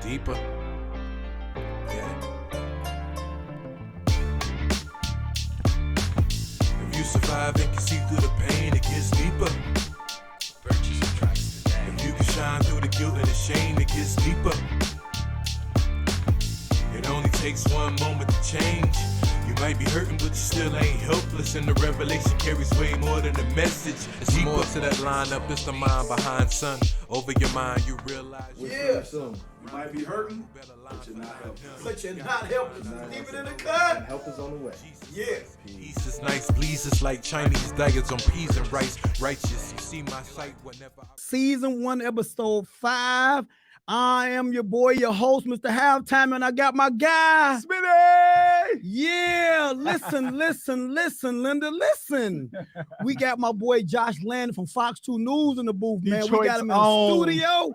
Deeper. Yeah. If you survive and can see through the pain, it gets deeper. If you can shine through the guilt and the shame, it gets deeper. It only takes one moment to change. You might be hurting, but you still ain't helpless. And the revelation carries way more than the message. It's more to that lineup. It's the mind behind, son. Over your mind, you realize. Yeah. You might be hurting, but you're not helpless. But you're not helpless. Keep it in the cut. Help is on the way. Yeah. Peace is nice, please. It's like Chinese daggers on peas and rice. Righteous, you see my sight whenever. Season 1, episode 5. I am your boy, your host, Mr. Halftime, and I got my guy, Smitty! Yeah, listen, Linda, listen. We got my boy Josh Landon from Fox 2 News in the booth, man. Detroit's we got him in the studio.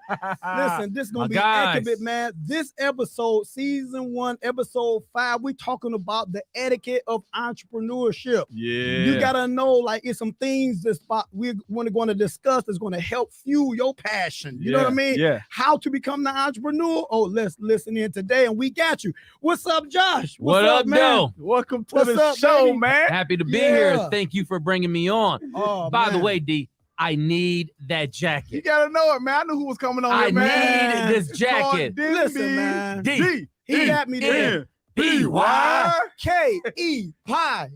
Listen, this is gonna be etiquette, man. This episode, season 1, episode 5, we talking about the etiquette of entrepreneurship. Yeah. You gotta know, like, it's some things we're going to discuss that's going to help fuel your passion. You know what I mean? Yeah. How to become the entrepreneur. Oh, let's listen in today, and we got you. What's up, Josh? What up, man? Joe? Welcome to What's the up, show, baby? man. Happy to be Yeah. here. Thank you for bringing me on. Oh, By the man. way, D, I need that You jacket. gotta know it, man. I knew who was coming on I here, man. need this It's called jacket. Dimby. Listen, man. D. He got me there. P-Y. K-E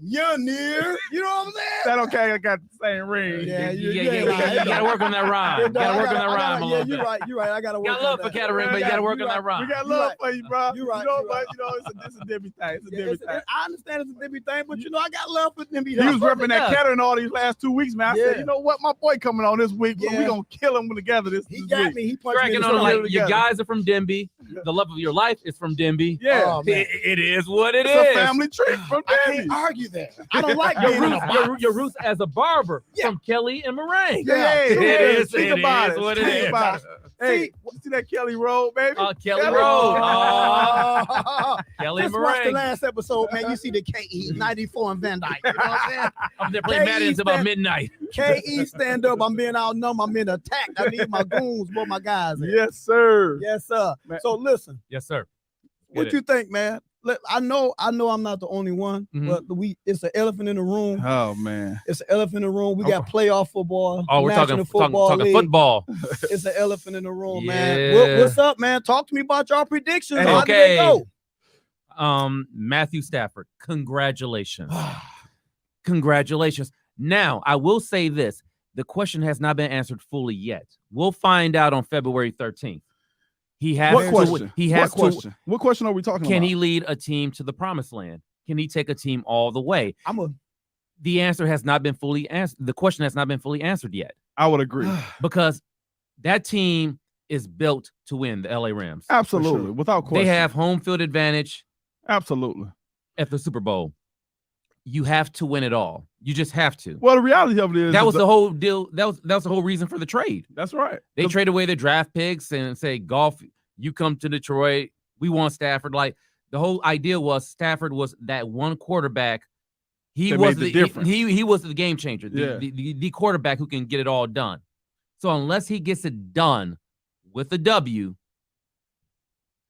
Pioneer. You know what I'm saying? That okay? I got the same ring. Yeah, You yeah, gotta work on that rhyme. Yeah, Gotta work on that rhyme a yeah, little you're bit. right. You're right. I gotta work. Got love on for that. Catering, but you gotta work on that We rhyme. got You're love right. for you, bro. You're right, You know, you're right. but you know, it's a Dimby thing. It's a Yeah, Dimby thing. I understand it's a Dimby thing, but you know I got love for Dimby. He was repping that Yeah. Catering all these last 2 weeks, man. I Yeah. said, you know what? My boy coming on this week. Yeah. We gonna kill him together this He week. got me. He punched me in Cracking the on stomach. like your guys are from Denby. The love of your life is from Denby. Yeah. Oh, man. It is what it It's a is. family trip from I Denby. can't argue that. I don't like Your being in a roots, box. your roots as a barber Yeah. from Kelly and Meringue. Yeah, Hey, true. It is. Think It about is it. what it Think is. about it. Hey, you see that Kelly Road, baby? Kelly Kelly Road. Road. Oh, Kelly Just and watch the Meringue. last episode, man. You see the KE 94 and Van Dyke. You know what I'm saying? I'm there playing Madden until about midnight. KE stand up. I'm being outnumbered. I'm being attacked. I need my goons, but my guys. Yes, sir. Yes, sir. Man. So listen, Yes, sir. what you think, man? I know I'm not the only one, Mhm. but it's an elephant in the room. Oh man. It's an elephant in the room. We got playoff football. Oh, we're National talking League. football. It's an elephant in the room, man. Yeah. What's up, man? Talk to me about your predictions. Hey, How did they okay. go? Matthew Stafford, congratulations. Congratulations. Now, I will say this. The question has not been answered fully yet. We'll find out on February 13th. He has What to, question? he has what to question? What question are we talking can about? he lead a team to the promised land? Can he take a team all the way? The answer has not been fully answered. The question has not been fully answered yet I would agree. because that team is built to win the LA Rams. Absolutely. sure. Without question. They have home field advantage Absolutely. at the Super Bowl. You have to win it all. You just have to. Well, the reality of it is That was the whole deal. That was the whole reason for the trade. That's right. They trade away their draft picks and say, Golf, you come to Detroit. We want Stafford. Like the whole idea was Stafford was that one quarterback. He That was made the difference. he was the game changer, Yeah. the quarterback who can get it all done. So unless he gets it done with a W,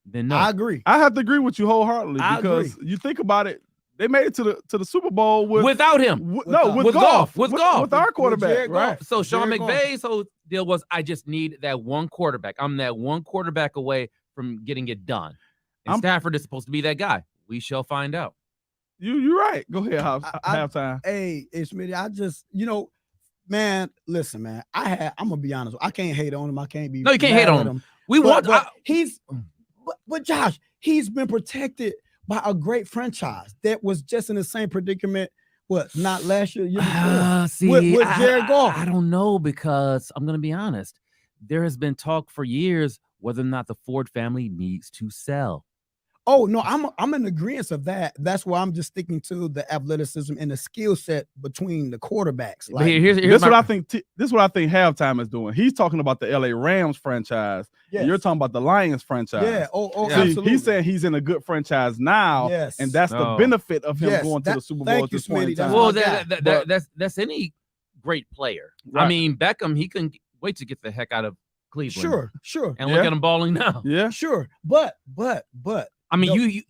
then no. I agree. I have to agree with you wholeheartedly I because you think about it, they made it to the Super Bowl Without him. with With Goff. Goff. With Goff. With our quarterback, Jared right? Goff. So Sean Jared Goff. McVay's whole deal was, I just need that one quarterback. I'm that one quarterback away from getting it done. And Stafford is supposed to be that guy. We shall find out. You're right. Go ahead, halftime. Hey, Smitty, I just, man, listen, man. I'm gonna be honest. I can't hate on him. I can't be. No, you can't mad hate on at him. We want. But Josh, he's been protected by a great franchise that was just in the same predicament. What? Not last year. With Jared Goff. I don't know because I'm gonna be honest. There has been talk for years whether or not the Ford family needs to sell. Oh no, I'm in agreement of that. That's why I'm just sticking to the athleticism and the skill set between the quarterbacks. But here's what I think. This is what I think halftime is doing. He's talking about the LA Rams franchise. Yes. And you're talking about the Lions franchise. Yeah. Oh, See, absolutely. he's saying he's in a good franchise now, Yes. and that's the benefit of him Yes, going to the Super Bowl thank at you, this point in Smitty. time. That's well, that's any great player. Right. I mean, Beckham, he couldn't wait to get the heck out of Cleveland. Sure. And look at them balling now. Yeah. Sure. But I mean, you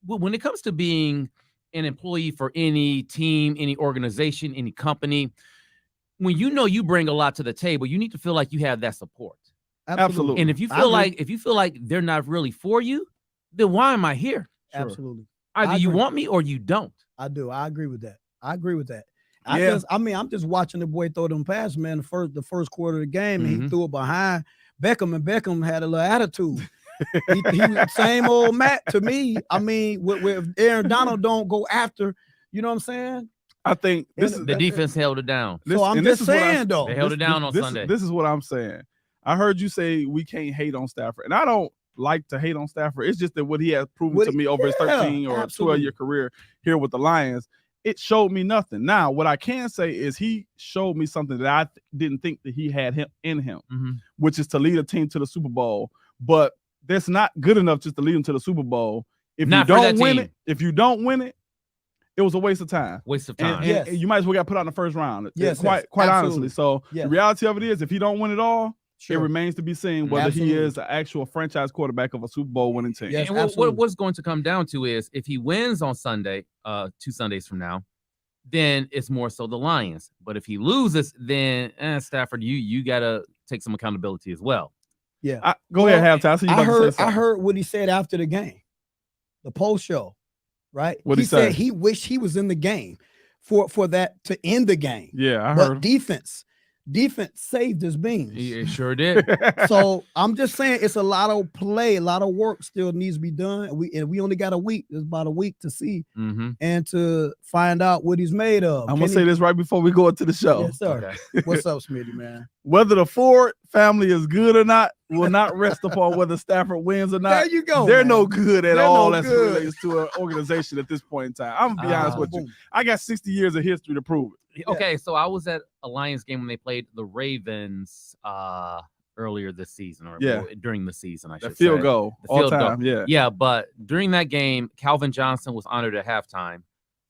when it comes to being an employee for any team, any organization, any company, when you know you bring a lot to the table, you need to feel like you have that support. Absolutely. And if you feel like they're not really for you, then why am I here? Sure. Absolutely. Either you want me or you don't. I do. I agree with that. Yeah. I'm just watching the boy throw them passes, man. The first quarter of the game, and he threw it behind Beckham, and Beckham had a little attitude. he was same old Matt to me. I mean, with Aaron Donald don't go after, you know what I'm saying? I think The defense held it down. So I'm just saying, though. They held it down on Sunday. This is what I'm saying. I heard you say we can't hate on Stafford, and I don't like to hate on Stafford. It's just that what he has proven to me over his 13 or 12-year career here with the Lions, it showed me nothing. Now, what I can say is he showed me something that I didn't think that he had in him, which is to lead a team to the Super Bowl. But that's not good enough just to lead them to the Super Bowl. If you don't win it, it was a waste of time. Waste of time. And you might as well got put out in the first round. Quite absolutely. honestly. So the reality of it is, if you don't win it all, it remains to be seen whether he is an actual franchise quarterback of a Super Bowl winning team. Yes, and what's going to come down to is if he wins on Sunday, 2 Sundays from now, then it's more so the Lions. But if he loses, then Stafford, you gotta take some accountability as well. Yeah. Go ahead, halftime. I heard what he said after the game, the post show, right? What he said he wished he was in the game for that to end the game. Yeah, I heard. But defense saved his beans. It sure did. So I'm just saying it's a lot of play, a lot of work still needs to be done. We only got a week. There's about a week to see and to find out what he's made of. I'm gonna say this right before we go into the show. Yes, sir. Okay. What's up, Smitty, man? Whether the Ford family is good or not will not rest upon whether Stafford wins or not. There you go. They're no good at all as it relates to an organization at this point in time. I'm gonna be honest with you. I got 60 years of history to prove it. Okay, so I was at a Lions game when they played the Ravens earlier this season, or during the season, I should say. The field goal. Yeah, but during that game, Calvin Johnson was honored at halftime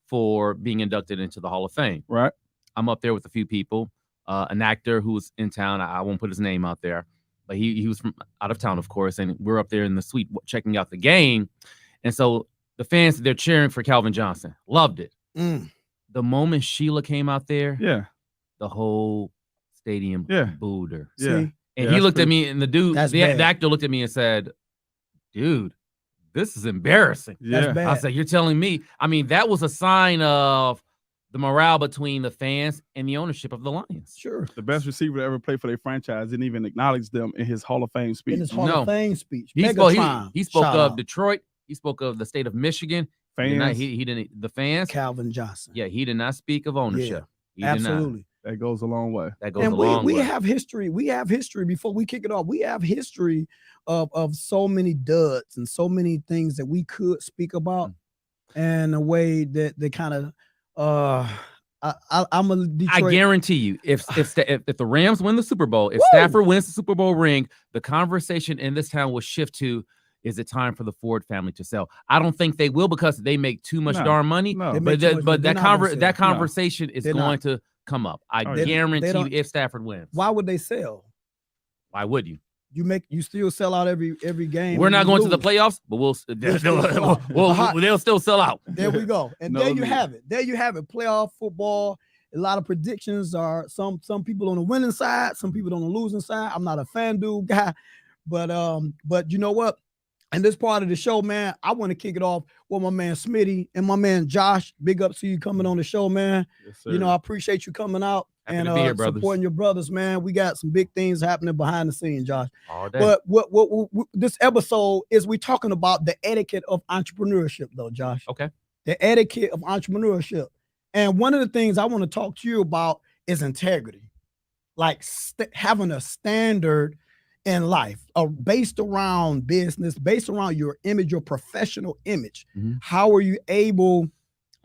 for being inducted into the Hall of Fame. Right. I'm up there with a few people. An actor who's in town. I won't put his name out there, but he was from out of town, of course, and we're up there in the suite checking out the game. And so the fans, they're cheering for Calvin Johnson. Loved it. The moment Sheila came out there, the whole stadium booed her. Yeah. And he looked at me, and the actor looked at me and said, "Dude, this is embarrassing." Yeah. I said, "You're telling me?" I mean, that was a sign of the morale between the fans and the ownership of the Lions. Sure. The best receiver to ever play for their franchise didn't even acknowledge them in his Hall of Fame speech. In his Hall of Fame speech. He spoke of Detroit. He spoke of the state of Michigan. Fans. He didn't. The fans. Calvin Johnson. Yeah, he did not speak of ownership. Absolutely. That goes a long way. That goes a long way. We have history. We have history before we kick it off. We have history of so many duds and so many things that we could speak about in a way that they kind of I'm a Detroit. I guarantee you, if the Rams win the Super Bowl, if Stafford wins the Super Bowl ring, the conversation in this town will shift to, is it time for the Ford family to sell? I don't think they will, because they make too much darn money. No. But that conversation is going to come up. I guarantee you, if Stafford wins. Why would they sell? Why would you? You still sell out every game. We're not going to the playoffs, but they'll still sell out. There we go. And there you have it. There you have it. Playoff football. A lot of predictions are some people on the winning side, some people on the losing side. I'm not a FanDuel guy, but you know what? And this part of the show, man, I want to kick it off with my man Smitty and my man Josh. Big up to you coming on the show, man. Yes, sir. You know, I appreciate you coming out. Happy to be here, supporting your brothers, man. We got some big things happening behind the scenes, Josh. All day. But what this episode is, we talking about the etiquette of entrepreneurship, though, Josh. Okay. The etiquette of entrepreneurship. And one of the things I want to talk to you about is integrity, like having a standard in life, based around business, based around your image, your professional image. How are you able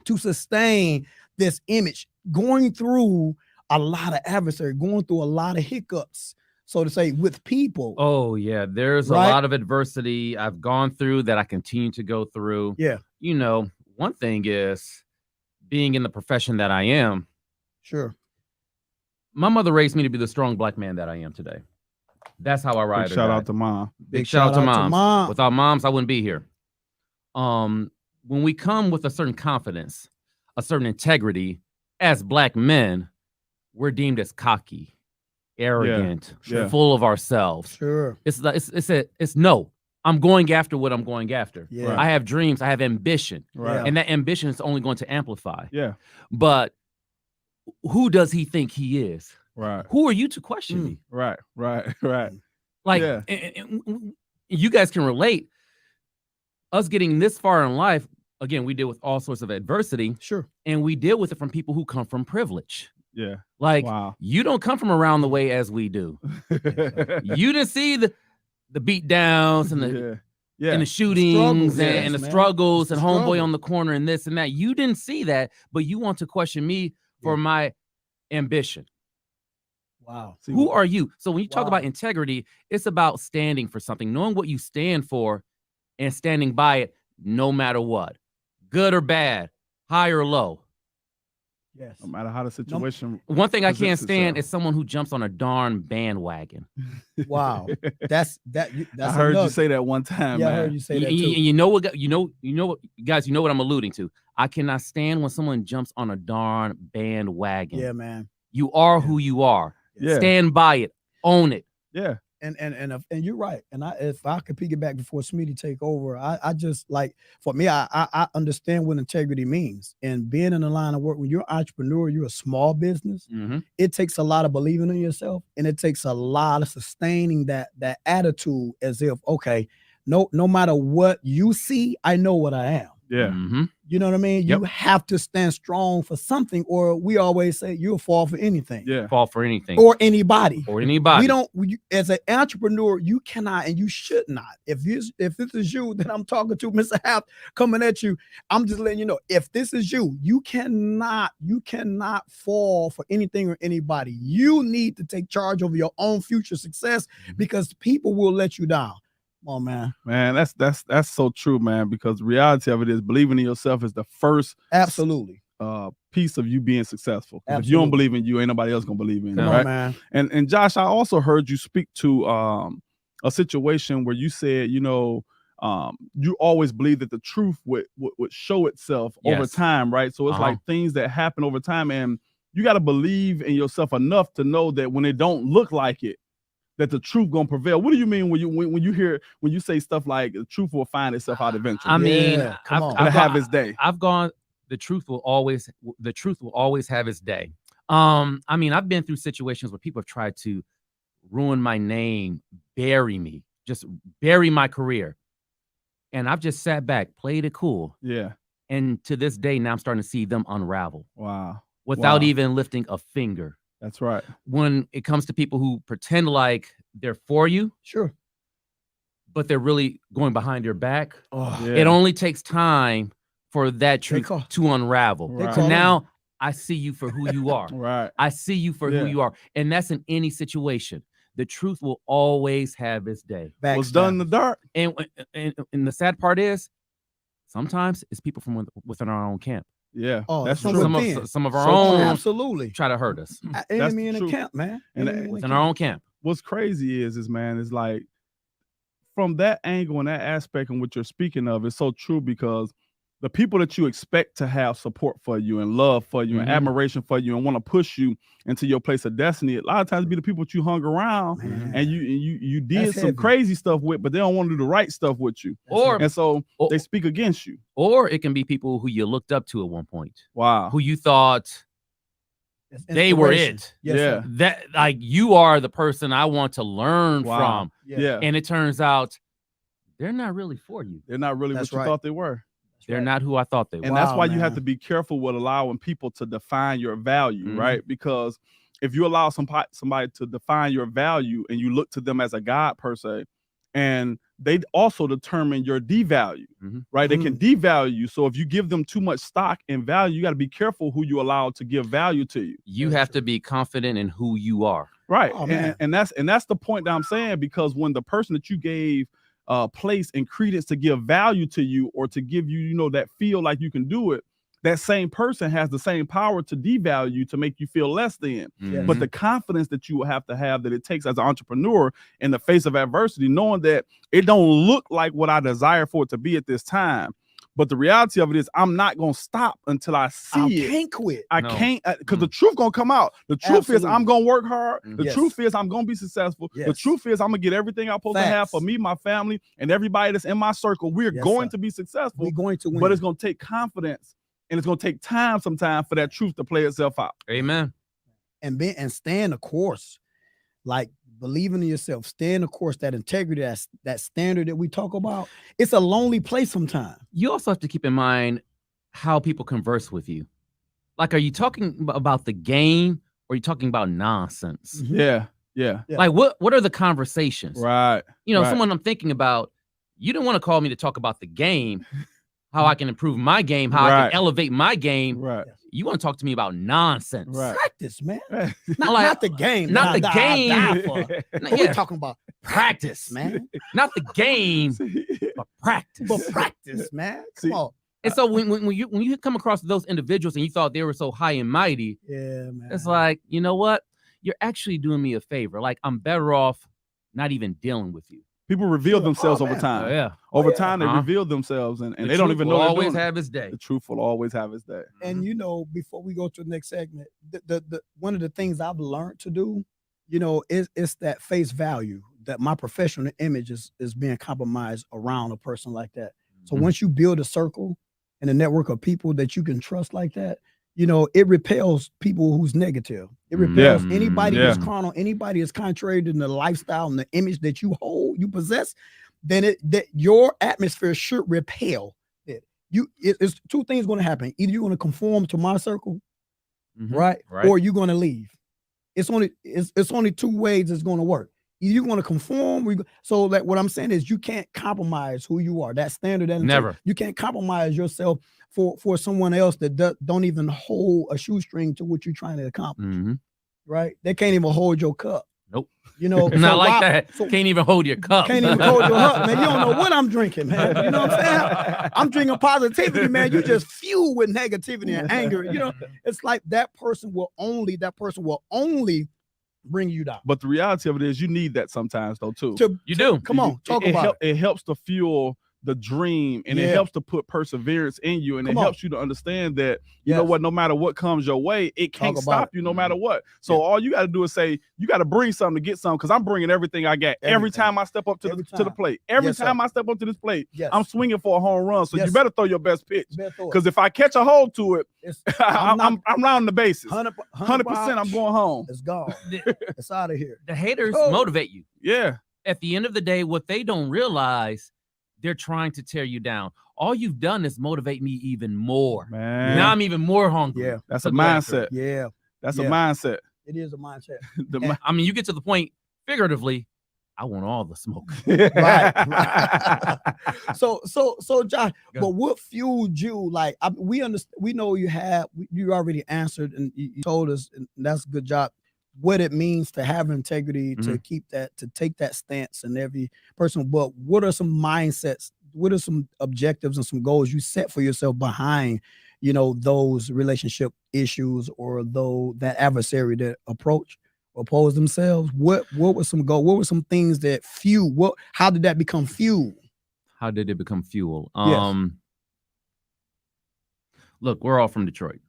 to sustain this image going through a lot of adversity, going through a lot of hiccups, so to say, with people? Oh, yeah. There's a lot of adversity I've gone through that I continue to go through. Yeah. You know, one thing is being in the profession that I am. Sure. My mother raised me to be the strong black man that I am today. That's how I ride. Big shout out to mom. Big shout out to moms. Without moms, I wouldn't be here. When we come with a certain confidence, a certain integrity, as Black men, we're deemed as cocky, arrogant, full of ourselves. Sure. It's no. I'm going after what I'm going after. Yeah. I have dreams. I have ambition. Right. And that ambition is only going to amplify. Yeah. But who does he think he is? Right. Who are you to question me? Right. Like, Yeah. and you guys can relate. Us getting this far in life, again, we deal with all sorts of adversity. Sure. And we deal with it from people who come from privilege. Yeah. Like, wow. You don't come from around the way as we do. You didn't see the beat downs and the and the shootings and the struggles and homeboy on the corner and this and that. You didn't see that, but you want to question me for my ambition. Wow. Who are you? So when you talk about integrity, it's about standing for something, knowing what you stand for and standing by it no matter what, good or bad, high or low. Yes. No matter how the situation. One thing I can't stand is someone who jumps on a darn bandwagon. Wow. That's I heard you say that one time. Yeah, man. I heard you say that too. You know what, guys, you know what I'm alluding to. I cannot stand when someone jumps on a darn bandwagon. Yeah, man. You are who you are. Yeah. Stand by it. Own it. Yeah. And you're right. And if I could piggyback before Smitty take over, I just like, for me, I understand what integrity means. And being in the line of work, when you're an entrepreneur, you're a small business. Mm-hmm. It takes a lot of believing in yourself, and it takes a lot of sustaining that attitude as if, okay, no matter what you see, I know what I am. Yeah. Mm-hmm. You know what I mean? Yep. You have to stand strong for something, or we always say you'll fall for anything. Yeah. Fall for anything. Or anybody. Or anybody. As an entrepreneur, you cannot and you should not. If this is you that I'm talking to, Mr. Hap, coming at you, I'm just letting you know, if this is you, you cannot fall for anything or anybody. You need to take charge of your own future success, because people will let you down. Oh man, that's so true, man. Because the reality of it is, believing in yourself is the first absolutely piece of you being successful. If you don't believe in you, ain't nobody else gonna believe in you, right? Man. And Josh, I also heard you speak to a situation where you said, you always believe that the truth would show itself over time, right? So it's like things that happen over time, and you got to believe in yourself enough to know that when it don't look like it, that the truth gonna prevail. What do you mean when you say stuff like the truth will find itself out eventually? I mean, it'll have its day. I've gone. The truth will always have its day. I mean, I've been through situations where people have tried to ruin my name, bury me, just bury my career, and I've just sat back, played it cool. Yeah. And to this day, now I'm starting to see them unravel. Wow. Without even lifting a finger. That's right. When it comes to people who pretend like they're for you, sure, but they're really going behind your back, yeah. It only takes time for that truth to unravel. Right. So now I see you for who you are. Right. I see you for who you are. And that's in any situation. The truth will always have its day. What's done in the dark. And the sad part is, sometimes it's people from within our own camp. Yeah, that's true. Some of our own absolutely try to hurt us. Enemy in the camp, man. And within our own camp. What's crazy is like, from that angle and that aspect and what you're speaking of is so true, because the people that you expect to have support for you and love for you and admiration for you and want to push you into your place of destiny, a lot of times be the people that you hung around and you did some crazy stuff with, but they don't want to do the right stuff with you. And so they speak against you. Or it can be people who you looked up to at one point. Wow. Who you thought they were it. Yes, that like you are the person I want to learn from. Yeah. And it turns out they're not really for you. They're not really what you thought they were. They're not who I thought they were. And that's why you have to be careful with allowing people to define your value, right? Because if you allow somebody to define your value and you look to them as a God per se, and they also determine your devalue, right? They can devalue you. So if you give them too much stock and value, you got to be careful who you allow to give value to you. You have to be confident in who you are. Right. And that's the point that I'm saying, because when the person that you gave place and credence to give value to you, or to give you, that feel like you can do it, that same person has the same power to devalue you, to make you feel less than. Mhm. But the confidence that you will have that it takes as an entrepreneur in the face of adversity, knowing that it don't look like what I desire for it to be at this time. But the reality of it is I'm not going to stop until I see it. I can't quit. I can't, because the truth going to come out. The truth is I'm going to work hard. The Yes. truth is I'm going to be successful. The Yes. truth is I'm going to get everything I'm supposed to have for me, my family, and everybody that's in my circle. We're going to be successful. We're going to win. But it's going to take confidence, and it's going to take time sometimes for that truth to play itself out. Amen. And staying the course, like believing in yourself, staying the course, that integrity, that standard that we talk about. It's a lonely place sometimes. You also have to keep in mind how people converse with you. Like, are you talking about the game, or are you talking about nonsense? Yeah. Like, what are the conversations? Right. Someone I'm thinking about, you didn't want to call me to talk about the game, how I can improve my game, how I can elevate my game. Right. You want to talk to me about nonsense. Right. Practice, man. Like, Not the game. not the game. We're talking about practice, man. Not the game, but practice. But practice, man. Come on. And so when you come across those individuals and you thought they were so high and mighty, Yeah, man. it's like, you know what? You're actually doing me a favor. Like, I'm better off not even dealing with you. People reveal themselves over time. Yeah. Over time, they reveal themselves, and they don't even know. Always have its day. The truth will always have its day. And before we go to the next segment, the one of the things I've learned to do, is that face value, that my professional image is being compromised around a person like that. So once you build a circle and a network of people that you can trust like that, it repels people who's negative. It repels anybody that's carnal, anybody that's contrary to the lifestyle and the image that you you possess. Then that your atmosphere should repel it. It's two things going to happen. Either you're going to conform to my circle, right? Or you're going to leave. It's only two ways it's going to work. Either you're going to conform. So that what I'm saying is you can't compromise who you are. That standard. Never. You can't compromise yourself for someone else that don't even hold a shoestring to what you're trying to accomplish. Right? They can't even hold your cup. Nope. Not that. Can't even hold your cup. Can't even hold your cup, man. You don't know what I'm drinking, man. You know what I'm saying? I'm drinking positivity, man. You just fuel with negativity and anger. It's like that person will only bring you down. But the reality of it is you need that sometimes, though, too. You do. Come on, talk about it. It helps to fuel the dream, and it helps to put perseverance in you, and it helps you to understand that you know what, no matter what comes your way, it can't stop you no matter what. So all you got to do is say, you got to bring something to get something, because I'm bringing everything I got. Every time I step up to the plate, every time I step up to this plate, I'm swinging for a home run. So you better throw your best pitch, because if I catch a hold to it, I'm rounding the bases. 100%, I'm going home. It's gone. It's out of here. The haters motivate you. Yeah. At the end of the day, what they don't realize, they're trying to tear you down. All you've done is motivate me even more. Man. Now I'm even more hungry. Yeah. That's a mindset. Yeah. That's a mindset. It is a mindset. I mean, you get to the point, figuratively, I want all the smoke. right. So Josh, but what fueled you? Like, we understand, we know you already answered, and you told us, and that's a good job, what it means to have integrity, to keep that, to take that stance in every person. But what are some mindsets? What are some objectives and some goals you set for yourself behind, those relationship issues, or that adversary that oppose themselves? What was some goal? What were some things that fuel? How did that become fuel? How did it become fuel? Yes. Look, we're all from Detroit.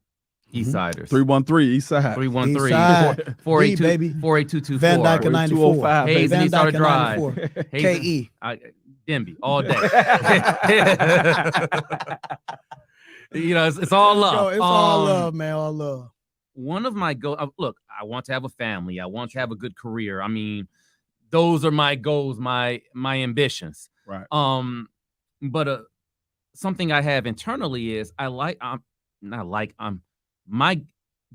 East Siders. 313 East Side. 313 482 baby. 48224. Van Dyke and 94. Hayes and East Side Drive. KE. Denby all day. It's all love. It's all love, man. All love. One of my goals, look, I want to have a family. I want to have a good career. I mean, those are my goals, my ambitions. Right. But something I have internally is my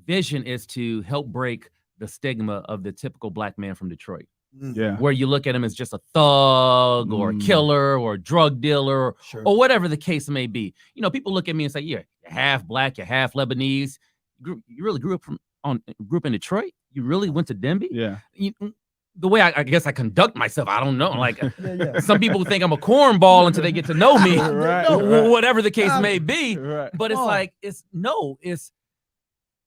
vision is to help break the stigma of the typical Black man from Detroit. Yeah. Where you look at him as just a thug or a killer or a drug dealer or whatever the case may be. People look at me and say, "Yeah, you're half Black, you're half Lebanese. You really grew up in Detroit? You really went to Denby?" Yeah. the way I guess I conduct myself. I don't know. Like Yeah. some people think I'm a cornball until they get to know me, Right, whatever the case may be. Right. But it's like, it's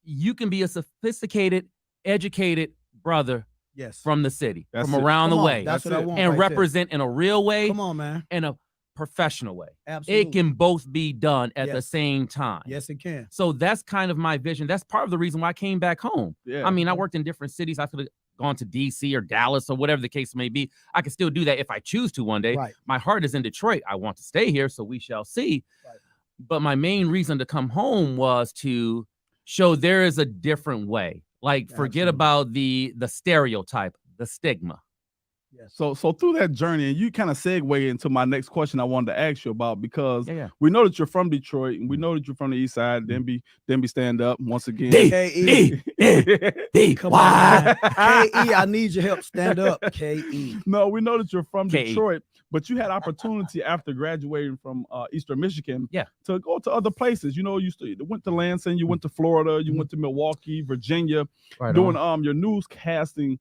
you can be a sophisticated, educated brother Yes. from the city, That's from it. around Come the on, way, that's what I want and right there. represent in a real way, Come on, man. and a professional way. Absolutely. It can both be done at the Yes. same time. Yes, it can. So that's kind of my vision. That's part of the reason why I came back home. Yeah. I mean, I worked in different cities. I could have gone to DC or Dallas or whatever the case may be. I can still do that if I choose to one day. Right. My heart is in Detroit. I want to stay here, so we shall see. Right. But my main reason to come home was to show there is a different way. Like, forget Absolutely. about the stereotype, the stigma. Yes. So through that journey, and you kind of segue into my next question I wanted to ask you about, because Yeah. we know that you're from Detroit and we know that you're from the East Side. Then be stand up once again. K.E. Come on, man. K.E. I need your help. Stand up. K.E. No, we know that you're from K.E. Detroit, but you had opportunity after graduating from Eastern Michigan, Yeah. to go to other places. You know, you went to Lansing, you went to Florida, you went to Milwaukee, Virginia, Right doing on. your newscasting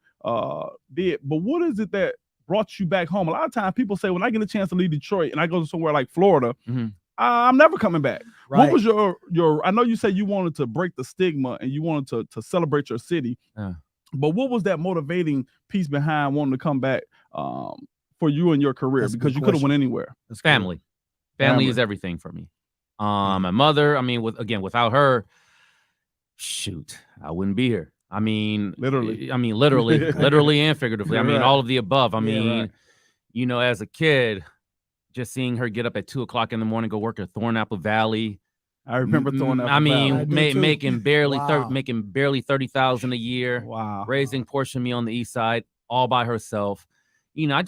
bid. But what is it that brought you back home? A lot of times people say, when I get a chance to leave Detroit and I go to somewhere like Florida, Mhm. I'm never coming back. Right. What was your I know you said you wanted to break the stigma and you wanted to celebrate your city, but what was that motivating piece behind wanting to come back for you and your career? That's a Because good you could have question. went anywhere. That's good. Family. Family is everything for me. My mother, I mean, without her, shoot, I wouldn't be here. I mean, Literally. literally and figuratively. I mean, Right. all of the above. I Yeah, mean, right. you know, as a kid, just seeing her get up at 2:00 in the morning, go work at Thornapple Valley. I remember throwing that. I mean, I do too. making barely Wow. making barely $30,000 a year, Wow. raising portion of me on the East Side all by herself. You know, I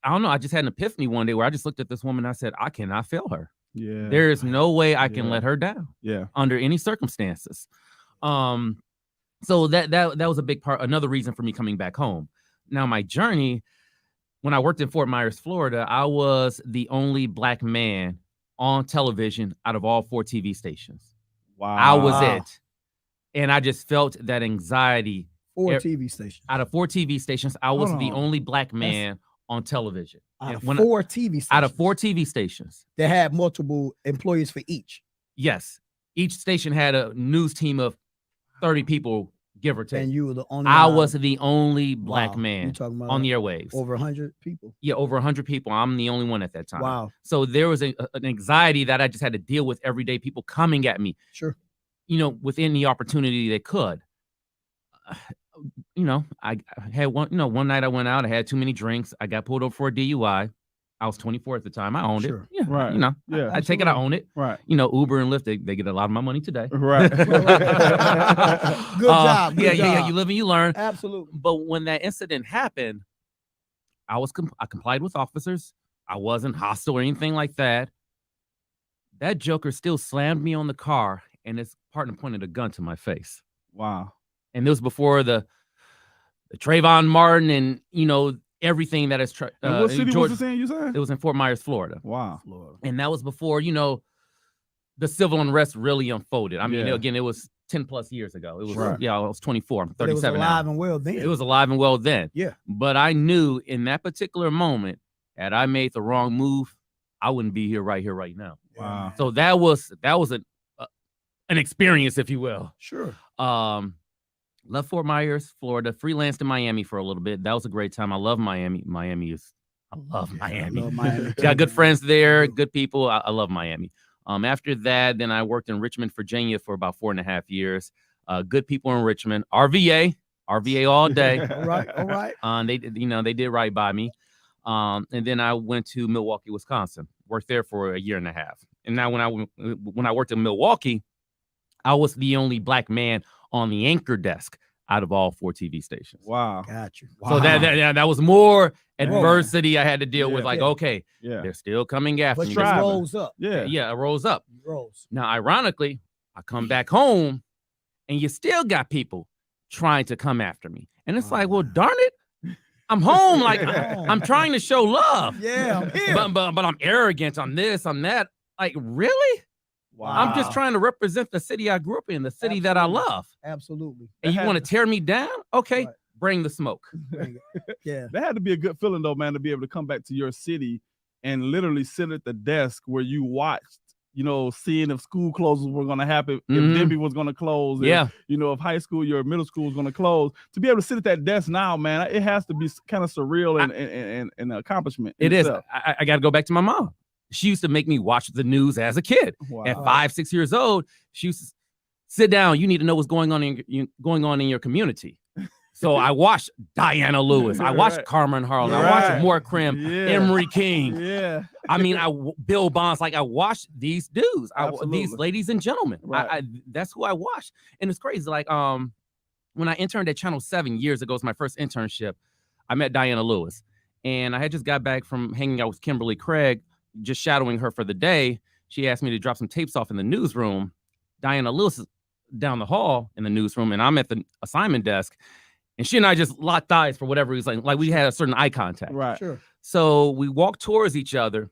don't know. I just had an episody one day where I just looked at this woman and I said, I cannot fail her. Yeah. There is no way I can Yeah. let her down Yeah. under any circumstances. So that was a big part, another reason for me coming back home. Now, my journey, when I worked in Fort Myers, Florida, I was the only Black man on television out of all 4 TV stations. Wow. I was it. And I just felt that anxiety. 4 TV stations. Out of 4 TV stations, I was Hold the on. only Black man on television. Out of When 4 TV stations. out of 4 TV stations. They had multiple employees for each. Yes. Each station had a news team of 30 people, give or take. And you were the only I one. was the only Black Wow. man You talking about on the airwaves. over 100 people. Yeah, over 100 people. I'm the only one at that time. Wow. So there was an anxiety that I just had to deal with every day, people coming at me, Sure. you know, with any opportunity they could. You know, I had one night I went out, I had too many drinks. I got pulled over for a DUI. I was 24 at the time. I owned Sure. it. Yeah. Right. You know, Yeah. I take it, I own it. Right. You know, Uber and Lyft, they get a lot of my money today. Right. Good job. Good Yeah. job. You live and you learn. Absolutely. But when that incident happened, I complied with officers. I wasn't hostile or anything like that. That joker still slammed me on the car, and his partner pointed a gun to my face. Wow. And this was before the Trayvon Martin and, you know, everything that is. And what city was this in, you said? It was in Fort Myers, Florida. Wow. And that was before, you know, the civil unrest really unfolded. I mean, Yeah. again, it was 10 plus years ago. It was, Right. I was 24. I'm But it was 37 now. alive and well then. It was alive and well then. Yeah. But I knew in that particular moment, had I made the wrong move, I wouldn't be here right now. Wow. So that was an experience, if you will. Sure. Left Fort Myers, Florida, freelanced in Miami for a little bit. That was a great time. I love Miami. I love Miami. Love Miami. Got good friends there, good people. I love Miami. After that, then I worked in Richmond, Virginia for about 4.5 years. Good people in Richmond. RVA all day. All right. They did right by me. And then I went to Milwaukee, Wisconsin. Worked there for 1.5 years. And now when I worked in Milwaukee, I was the only Black man on the anchor desk out of all 4 TV stations. Wow. Got you. So that was more adversity I had to deal with. Yeah. Like, Yeah. okay, Yeah. they're still coming after But me. you striving. rose up. Yeah. Yeah, it rose up. You rose. Now, ironically, I come back home and you still got people trying to come after me. And it's like, well, darn it. I'm home. Like, I'm trying to show love. Yeah, I'm here. But I'm arrogant. I'm this, I'm that. Like, really? Wow. I'm just trying to represent the city I grew up in, the city that I love. Absolutely. And you want to tear me down? Okay, Right. bring the smoke. Yeah. That had to be a good feeling though, man, to be able to come back to your city and literally sit at the desk where you watched, you know, seeing if school closes were going to happen, if Denby was going to close, if, you know, if high school, your middle school was going to close. To be able to sit at that desk now, man, it has to be kind of surreal and an accomplishment. It is. I got to go back to my mom. She used to make me watch the news as a kid. Wow. At 5, 6 years old, she used to sit down. You need to know what's going on in your community. So I watched Diana Lewis. I watched Carmen Harlan. I watched Moore Krim, Emery King. I mean, Bill Bonds. Like I watched these dudes. These ladies and gentlemen. That's who I watched. And it's crazy. Like when I interned at Channel 7 years ago, it was my first internship. I met Diana Lewis, and I had just got back from hanging out with Kimberly Craig, just shadowing her for the day. She asked me to drop some tapes off in the newsroom. Diana Lewis is down the hall in the newsroom, and I'm at the assignment desk. And she and I just locked eyes for whatever reason. Like we had a certain eye contact. Right. Sure. So we walked towards each other,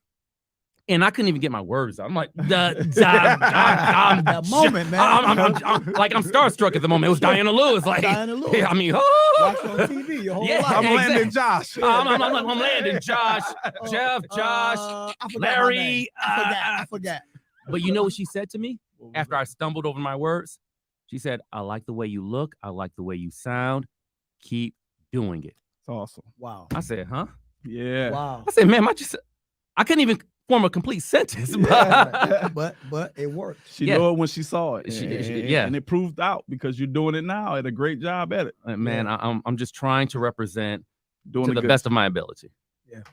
and I couldn't even get my words out. I'm like, that moment, man. I'm starstruck at the moment. It was Diana Lewis. Like, Diana Lewis. I mean, watch on TV your whole life. I'm Landon Josh. I'm Landon Josh, Jeff, Josh, Larry. I forgot. But you know what she said to me after I stumbled over my words? She said, I like the way you look. I like the way you sound. Keep doing it. It's awesome. Wow. I said, huh? Yeah. Wow. I said, man, I couldn't even form a complete sentence. But it worked. She knew it when she saw it. Yeah. And it proved out because you're doing it now at a great job at it. Man, I'm just trying to represent doing to the best of my ability. Yeah.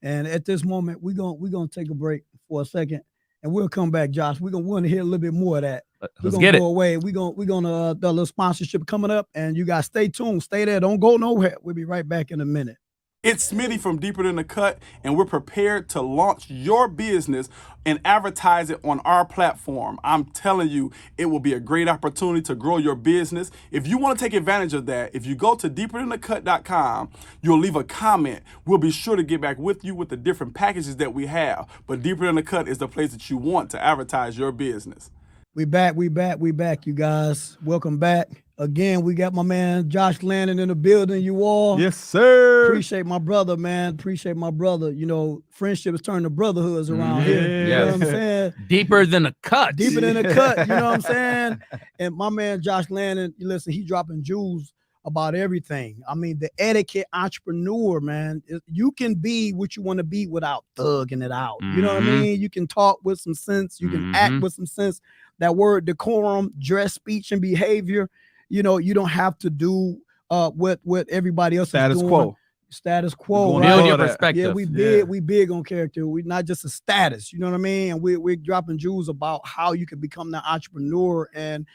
And at this moment, we're gonna take a break for a second, and we'll come back, Josh. We're gonna want to hear a little bit more of that. Let's get it. Go away. We're gonna the little sponsorship coming up, and you guys stay tuned. Stay there. Don't go nowhere. We'll be right back in a minute. It's Smitty from Deeper Than the Cut, and we're prepared to launch your business and advertise it on our platform. I'm telling you, it will be a great opportunity to grow your business. If you want to take advantage of that, if you go to deeperthanthecut.com, you'll leave a comment. We'll be sure to get back with you with the different packages that we have. But Deeper Than the Cut is the place that you want to advertise your business. We back, you guys. Welcome back. Again, we got my man Josh Landon in the building, you all. Yes, sir. Appreciate my brother, man. Appreciate my brother. You know, friendship is turning to brotherhoods around here. You know what I'm saying? Deeper than the cut. Deeper than the cut, you know what I'm saying? And my man Josh Landon, listen, he dropping jewels about everything. I mean, the etiquette entrepreneur, man. You can be what you want to be without thugging it out. You know what I mean? You can talk with some sense. You can act with some sense. That word decorum, dress, speech, and behavior. You know, you don't have to do what everybody else is doing. Status quo. Build your perspective. Yeah, we big on character. We not just a status. You know what I mean? And we're dropping jewels about how you can become the entrepreneur and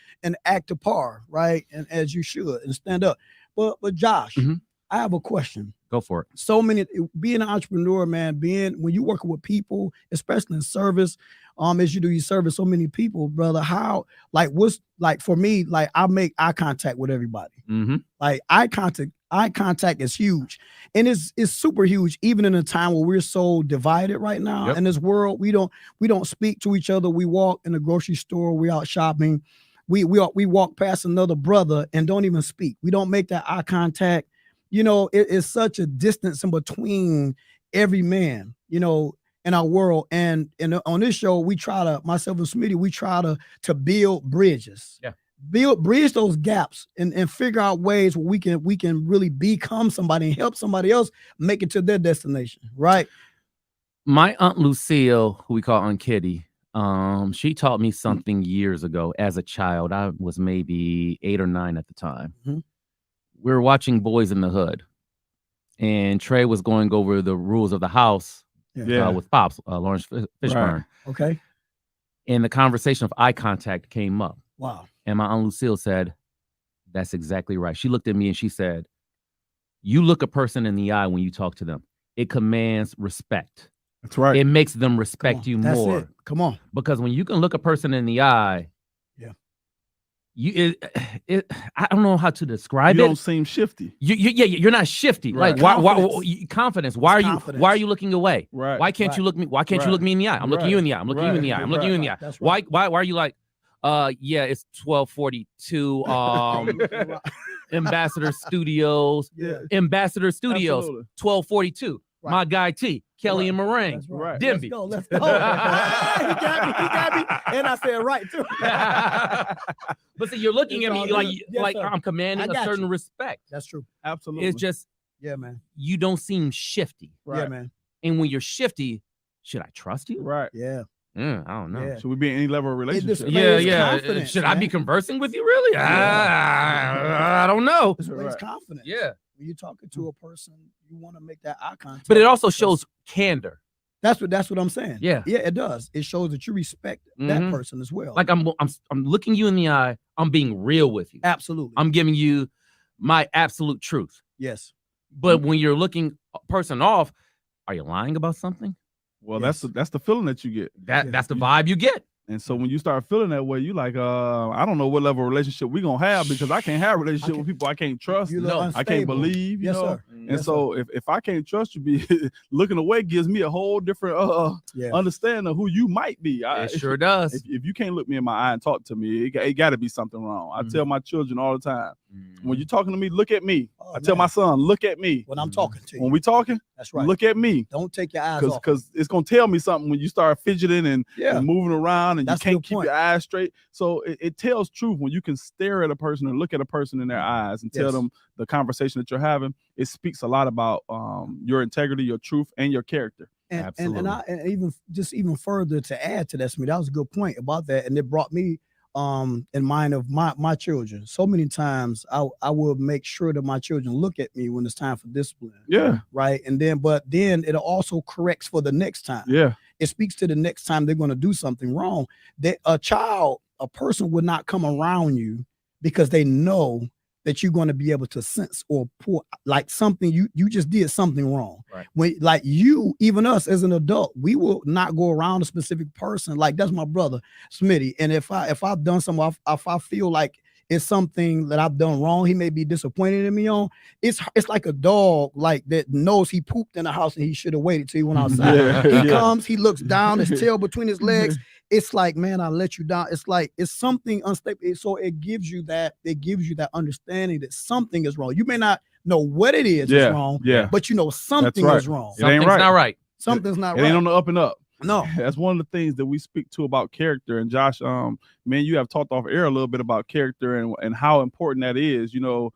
act a par, right? And as you should and stand up. But Josh, I have a question. Go for it. So many being an entrepreneur, man, when you're working with people, especially in service, as you service so many people, brother, how, like, what's like for me, like I make eye contact with everybody. Like eye contact is huge. And it's super huge, even in a time where we're so divided right now in this world. We don't speak to each other. We walk in the grocery store, we out shopping. We walk past another brother and don't even speak. We don't make that eye contact. You know, it's such a distance in between every man, you know, in our world. And on this show, we try to, myself and Smitty, we try to build bridges. Yeah. Bridge those gaps and figure out ways where we can really become somebody and help somebody else make it to their destination. Right. My Aunt Lucille, who we call Aunt Kitty, she taught me something years ago as a child. I was maybe 8 or 9 at the time. We were watching Boys in the Hood, and Trey was going over the rules of the house with Pops, Lawrence Fishburne. Right. Okay. And the conversation of eye contact came up. Wow. And my Aunt Lucille said, that's exactly right. She looked at me and she said, you look a person in the eye when you talk to them. It commands respect. That's right. It makes them respect you more. It. Come on. Because when you can look a person in the eye, I don't know how to describe it. You don't seem shifty. You're not shifty. Right. Like confidence. Why are you looking away? Right. Why can't you look me? Why can't you look me in the eye? I'm looking you in the eye. I'm looking you in the eye. I'm looking you in the eye. Why are you like, Yeah, it's 1242. Ambassador Studios. Yeah. Ambassador Studios, Absolutely. 1242. Right. My guy T, Kelly Right. and Meringue. That's right. Dimby. Let's go. He got me. And I said right too. But see, you're looking It's at all me like good. Yes, like sir. I'm commanding I a got certain you. respect. That's true. Absolutely. It's just Yeah, man. you don't seem shifty. Right. Yeah, man. And when you're shifty, should I trust you? Right. Yeah. I don't know. Yeah. Should we be in any level of relationship? displays Yeah. confidence, Should I be man. conversing with you really? I don't know. Displays Right. confidence. Yeah. When you're talking to a person, you want to make that eye contact. But it also because shows candor. that's what I'm saying. Yeah. Yeah, it does. It shows that you respect that Mhm. person as well. Like I'm looking you in the eye. I'm being real with you. absolutely. I'm giving you my absolute truth. Yes. But when you're looking a person off, are you lying about something? Well, Yes. that's the feeling that you get. That's the vibe you get. And so when you start feeling that way, you like, I don't know what level of relationship we gonna have because I can't have a relationship with people I can't trust. You look I can't unstable. believe, you Yes, know. sir. And Yes, so if I can't trust you, be looking away gives me a whole different Yeah. understanding of who you might be. It sure does. If you can't look me in my eye and talk to me, it got to be something wrong. I tell my children all the time, when you're talking to me, look at me. Oh, I tell my man. son, look at me. When I'm talking to you. When we talking, That's right. look at me. Don't take your eyes off. Because it's gonna tell me something when you start fidgeting and moving around and That's you a can't good keep point. your eyes straight. So it tells truth when you can stare at a person and look at a person in their eyes and tell Yes. them the conversation that you're having. It speaks a lot about your integrity, your truth, and your character. And even further to add to that, Smith, that was a good point about that. And it brought me in mind of my children. So many times I will make sure that my children look at me when it's time for discipline. Yeah. Right. And then it also corrects for the next time. Yeah. It speaks to the next time they're going to do something wrong. That a person would not come around you because they know that you're going to be able to sense or pull like something you just did something wrong. Right. When like you, even us as an adult, we will not go around a specific person. Like that's my brother Smitty. And if I've done something, if I feel like it's something that I've done wrong, he may be disappointed in me on. It's like a dog like that knows he pooped in the house and he should have waited till he went outside. Yeah. He comes, he looks down, his tail between his legs. It's like, man, I let you down. It's like it's something unstable. So it gives you that understanding that something is wrong. You may not know what it is wrong, but you know something right. is wrong. It ain't Something's right. not right. Something's not It right. ain't on the up and up. No. That's one of the things that we speak to about character. And Josh, man, you have talked off air a little bit about character and how important that is. You know,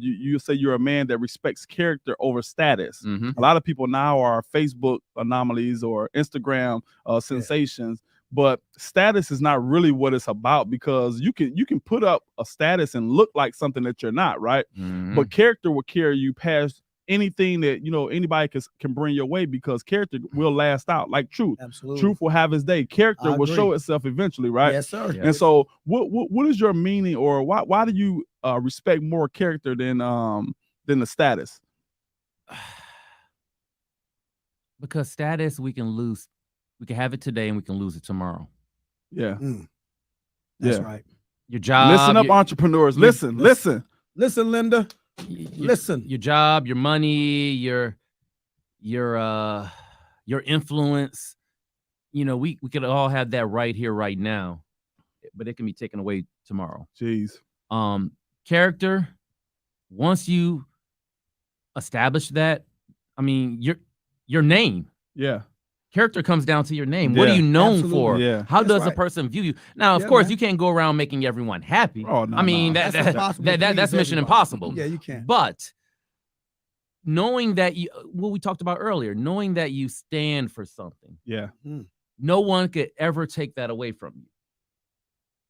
you say you're a man that respects character over status. Mhm. A lot of people now are Facebook anomalies or Instagram sensations, but status is not really what it's about because you can put up a status and look like something that you're not, right? Mhm. But character will carry you past anything that anybody can bring your way because character will last out like truth. Absolutely. Truth will have its day. Character I will agree. show itself eventually, right? Yes, sir. Yeah. And so what is your meaning or why do you respect more character than the status? Because status we can lose. We can have it today and we can lose it tomorrow. Yeah. That's Yeah. right. Your job. Listen up, entrepreneurs. Listen. Listen, Linda. Listen. Your job, your money, your influence. You know, we could all have that right here, right now, but it can be taken away tomorrow. Jeez. Character. Once you establish that, I mean, your name. Yeah. Character comes down to your name. What are Yeah. you known Absolutely. for? Yeah. How That's does a right. person view you? Now, of Yeah, course, man. you can't go around making everyone happy. Oh, no, I mean, no. That's impossible to that's please mission everybody. impossible. Yeah, you can. But knowing that what we talked about earlier, knowing that you stand for something, Yeah. no one could ever take that away from you.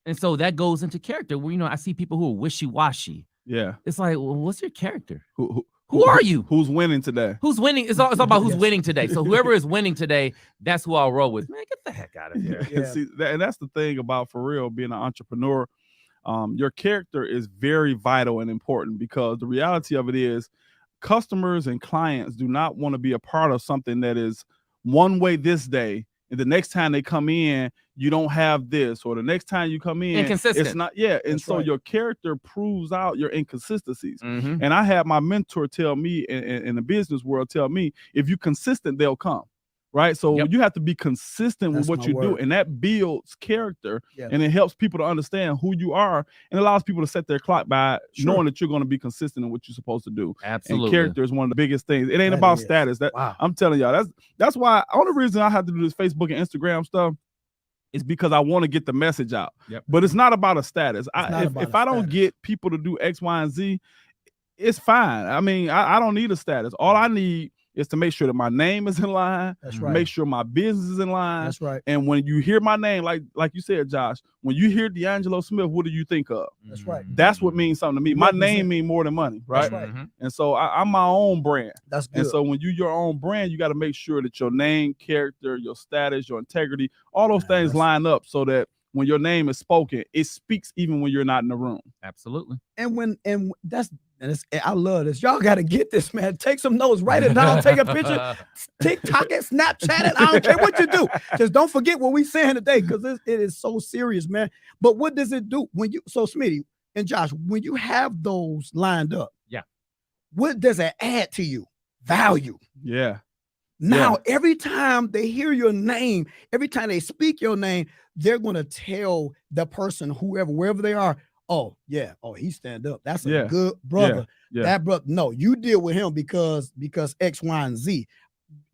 And so that goes into character. Where I see people who are wishy-washy. Yeah. It's like, well, what's your character? Who are you? Who's winning today? Who's winning? It's all about who's Yes. winning today. So whoever is winning today, that's who I'll roll with. Man, get the heck out of here. Yeah. See, and that's the thing about, for real, being an entrepreneur. Your character is very vital and important because the reality of it is customers and clients do not want to be a part of something that is one way this day. And the next time they come in, you don't have this, or the next time you come in, Inconsistent. it's not. Yeah. And That's so right. your character proves out your inconsistencies. Mhm. And I had my mentor tell me in the business world, tell me, if you're consistent, they'll come. right? So Yep. you have to be consistent with That's what my you do, word. and that builds character, Yeah. and it helps people to understand who you are, and allows people to set their clock by knowing that you're going to be consistent in what you're supposed to do. Absolutely. And character is one of the biggest things. It ain't That about is. status. That Wow. I'm telling y'all, that's why only reason I have to do this Facebook and Instagram stuff is because I want to get the message out. Yep. But it's not about a status. If I don't status. get people to do X, Y, and Z, it's fine. I mean, I don't need a status. All I need is to make sure that my name is in line, That's right. make sure my business is in line. That's right. And when you hear my name, like you said, Josh, when you hear D'Angelo Smith, what do you think of? That's right. That's what means something to me. My Represent. name means more than money, right? That's right. Mhm. And so I'm my own brand. That's good. And so when you're your own brand, you got to make sure that your name, character, your status, your integrity, all those things line up so that when your name is spoken, it speaks even when you're not in the room. Absolutely. I love this. Y'all got to get this, man. Take some notes, write it down, take a picture, TikTok it, Snapchat it. I don't care what you do. Just don't forget what we saying today, because it is so serious, man. But what does it do when you, so Smitty and Josh, when you have those lined up? Yeah. What does it add to you? Value. Yeah. Now, every time they hear your name, every time they speak your name, they're going to tell the person, whoever, wherever they are, oh, yeah, oh, he stand up. That's a good brother. Yeah. That brother, no, you deal with him because X, Y, and Z.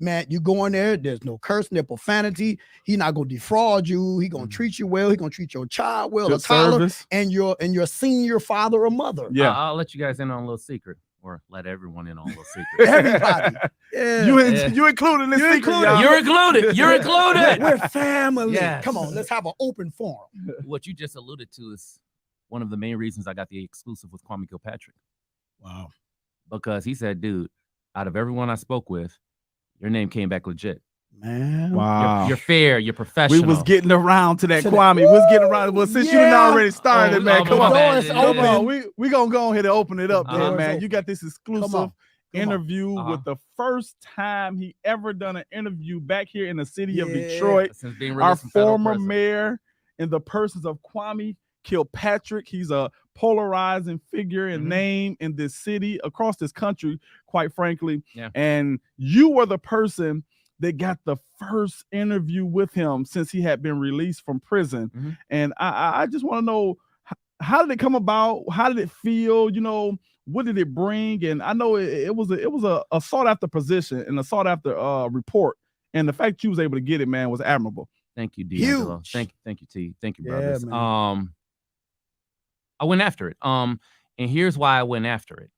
Man, you go in there, there's no cursing, no profanity. He's not going to defraud you. He's going to treat you well. He's going to treat your child well, Good a toddler, service. and your senior father or mother. Yeah. I'll let you guys in on a little secret, or let everyone in on a little secret. Everybody. Yeah. You included this secret, included. y'all. You're included. You're included. We're family. Yes. Come on, let's have an open forum. What you just alluded to is one of the main reasons I got the exclusive with Kwame Kilpatrick. Wow. Because he said, dude, out of everyone I spoke with, your name came back legit. Man. Wow. You're fair. You're professional. We was getting around to that, To Kwame. We was getting around. Well, since you done already started, man, come on. Doors Come open. on. We gonna go ahead and open it up, Doors man. open. You got this exclusive interview with the first time he ever done an interview back here in the city of Detroit. Since being Our released from federal former prison. mayor, in the persons of Kwame Kilpatrick. He's a polarizing figure and name in this city, across this country, quite frankly. Yeah. And you were the person that got the first interview with him since he had been released from prison. And I just want to know, how did it come about? How did it feel? You know, what did it bring? And I know it was a sought after position and a sought after report. And the fact you was able to get it, man, was admirable. Thank you, D'Angelo. Thank you, T. Thank you, brothers. I went after it. And here's why I went after it.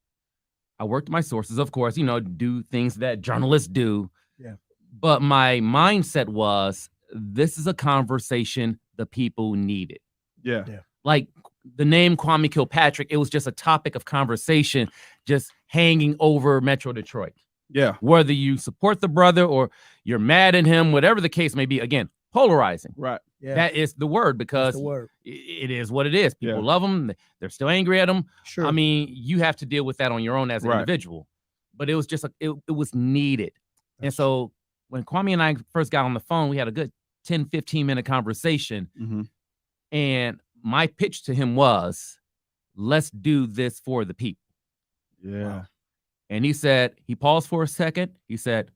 I worked my sources, of course, do things that journalists do. Yeah. But my mindset was, this is a conversation the people needed. Yeah. Like the name Kwame Kilpatrick, it was just a topic of conversation just hanging over Metro Detroit. Yeah. Whether you support the brother or you're mad at him, whatever the case may be, again, polarizing. Right. Yeah. That is the word, because it is what it is. People love him. They're still angry at him. Sure. I mean, you have to deal with that on your own as an individual. But it was just, it was needed. And so when Kwame and I first got on the phone, we had a good 10, 15-minute conversation. And my pitch to him was, let's do this for the people. Yeah. Wow. And he said, he paused for a second. He said,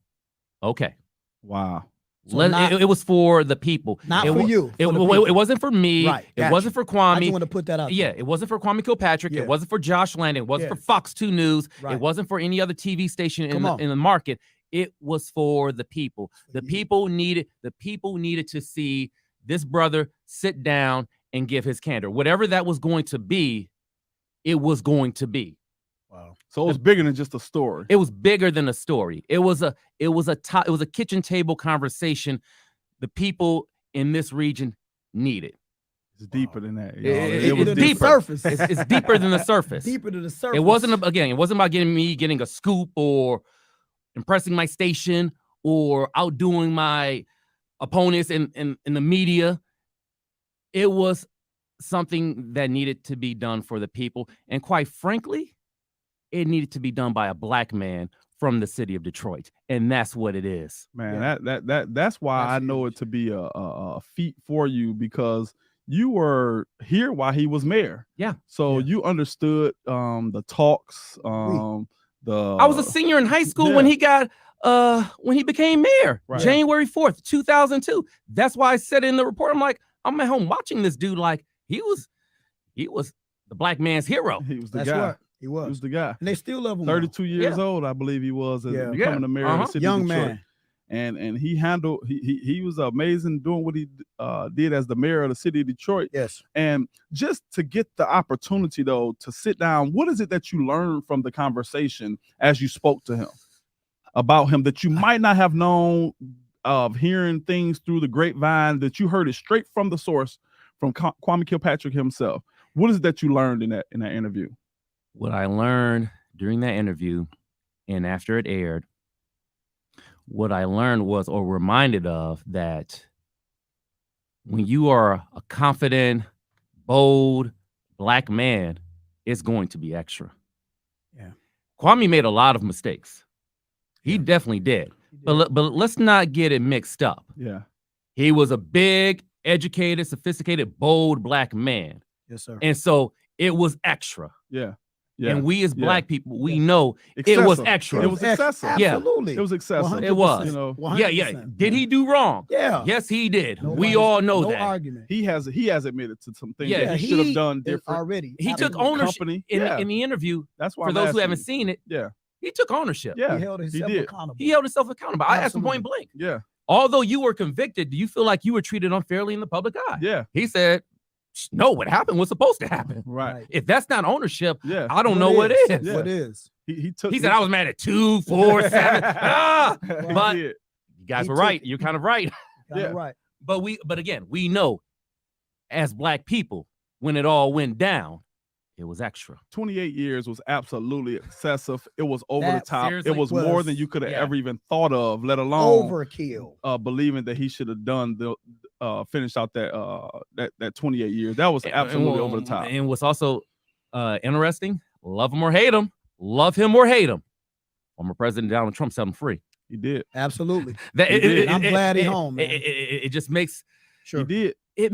okay. Wow. So it was for the people. Not for you. It wasn't for me. Right. It wasn't for Kwame. I just want to put that out. Yeah, it wasn't for Kwame Kilpatrick. It wasn't for Josh Landon. It wasn't for Fox 2 News. Right. It wasn't for any other TV station in the market. It was for the people. The people needed to see this brother sit down and give his candor. Whatever that was going to be, it was going to be. Wow. So it was bigger than just a story. It was bigger than a story. It was a kitchen table conversation the people in this region needed. It's deeper than that. It was deeper. Surface. It's deeper than the surface. Deeper than the surface. It wasn't about getting a scoop or impressing my station or outdoing my opponents in the media. It was something that needed to be done for the people. And quite frankly, it needed to be done by a black man from the city of Detroit. And that's what it is. Man, that's why I know it to be a feat for you, because you were here while he was mayor. Yeah. So you understood the talks, I was a senior in high school when he got when he became mayor, Right. January 4th, 2002. That's why I said in the report, I'm at home watching this dude like he was the black man's hero. He was the That's guy. right. He was. He was the guy. And they still love him. 32 years Yeah. old, I believe he was, Yeah. becoming the mayor of the city Young of Detroit. man. And he handled. He was amazing doing what he did as the mayor of the city of Detroit. Yes. And just to get the opportunity though to sit down, what is it that you learned from the conversation as you spoke to him about him that you might not have known of hearing things through the grapevine, that you heard it straight from the source from Kwame Kilpatrick himself? What is it that you learned in that interview? What I learned during that interview and after it aired, what I learned was, or reminded of, that when you are a confident, bold black man, it's going to be extra. Yeah. Kwame made a lot of mistakes. He definitely did. He did. But let's not get it mixed up. Yeah. He was a big, educated, sophisticated, bold black man. Yes, sir. And so it was extra. Yeah. Yeah. And we as black people, we Yeah. know it was extra. It was excessive. Yeah. Absolutely. It was excessive. 100%. It was. You know, 100%. Yeah. Did he do wrong? Yeah. Yes, he did. No We argument. all know no that. argument. he has admitted to some things Yeah, that he should have done is different. already. He took Absolutely. ownership Company. in, Yeah. in the interview. That's why For I'm those who asking haven't you. seen it, Yeah. he took ownership. Yeah. He held himself did. accountable. He held himself accountable. I asked him Absolutely. point blank. Yeah. Although you were convicted, do you feel like you were treated unfairly in the public eye? Yeah. He said, no, what happened was supposed to happen. Right. If that's not ownership, Yeah. I don't know what is. Yeah. What is? He took. He said, I was mad at 2, 4, 7. Ah! He But- did. You guys He were took right. it. You're kind of right. Kinda Yeah. right. But again, we know as black people, when it all went down, it was extra. 28 years was absolutely excessive. It was over That the top. seriously It was more was- than you could have yeah. ever even thought of, let alone Overkill. believing that he should have done the finished out that 28 years. That was absolutely over the top. And what's also interesting, love him or hate him, former President Donald Trump set him free. He did. Absolutely. That, He did. I'm glad he's home, man. It just makes Sure. He did. it.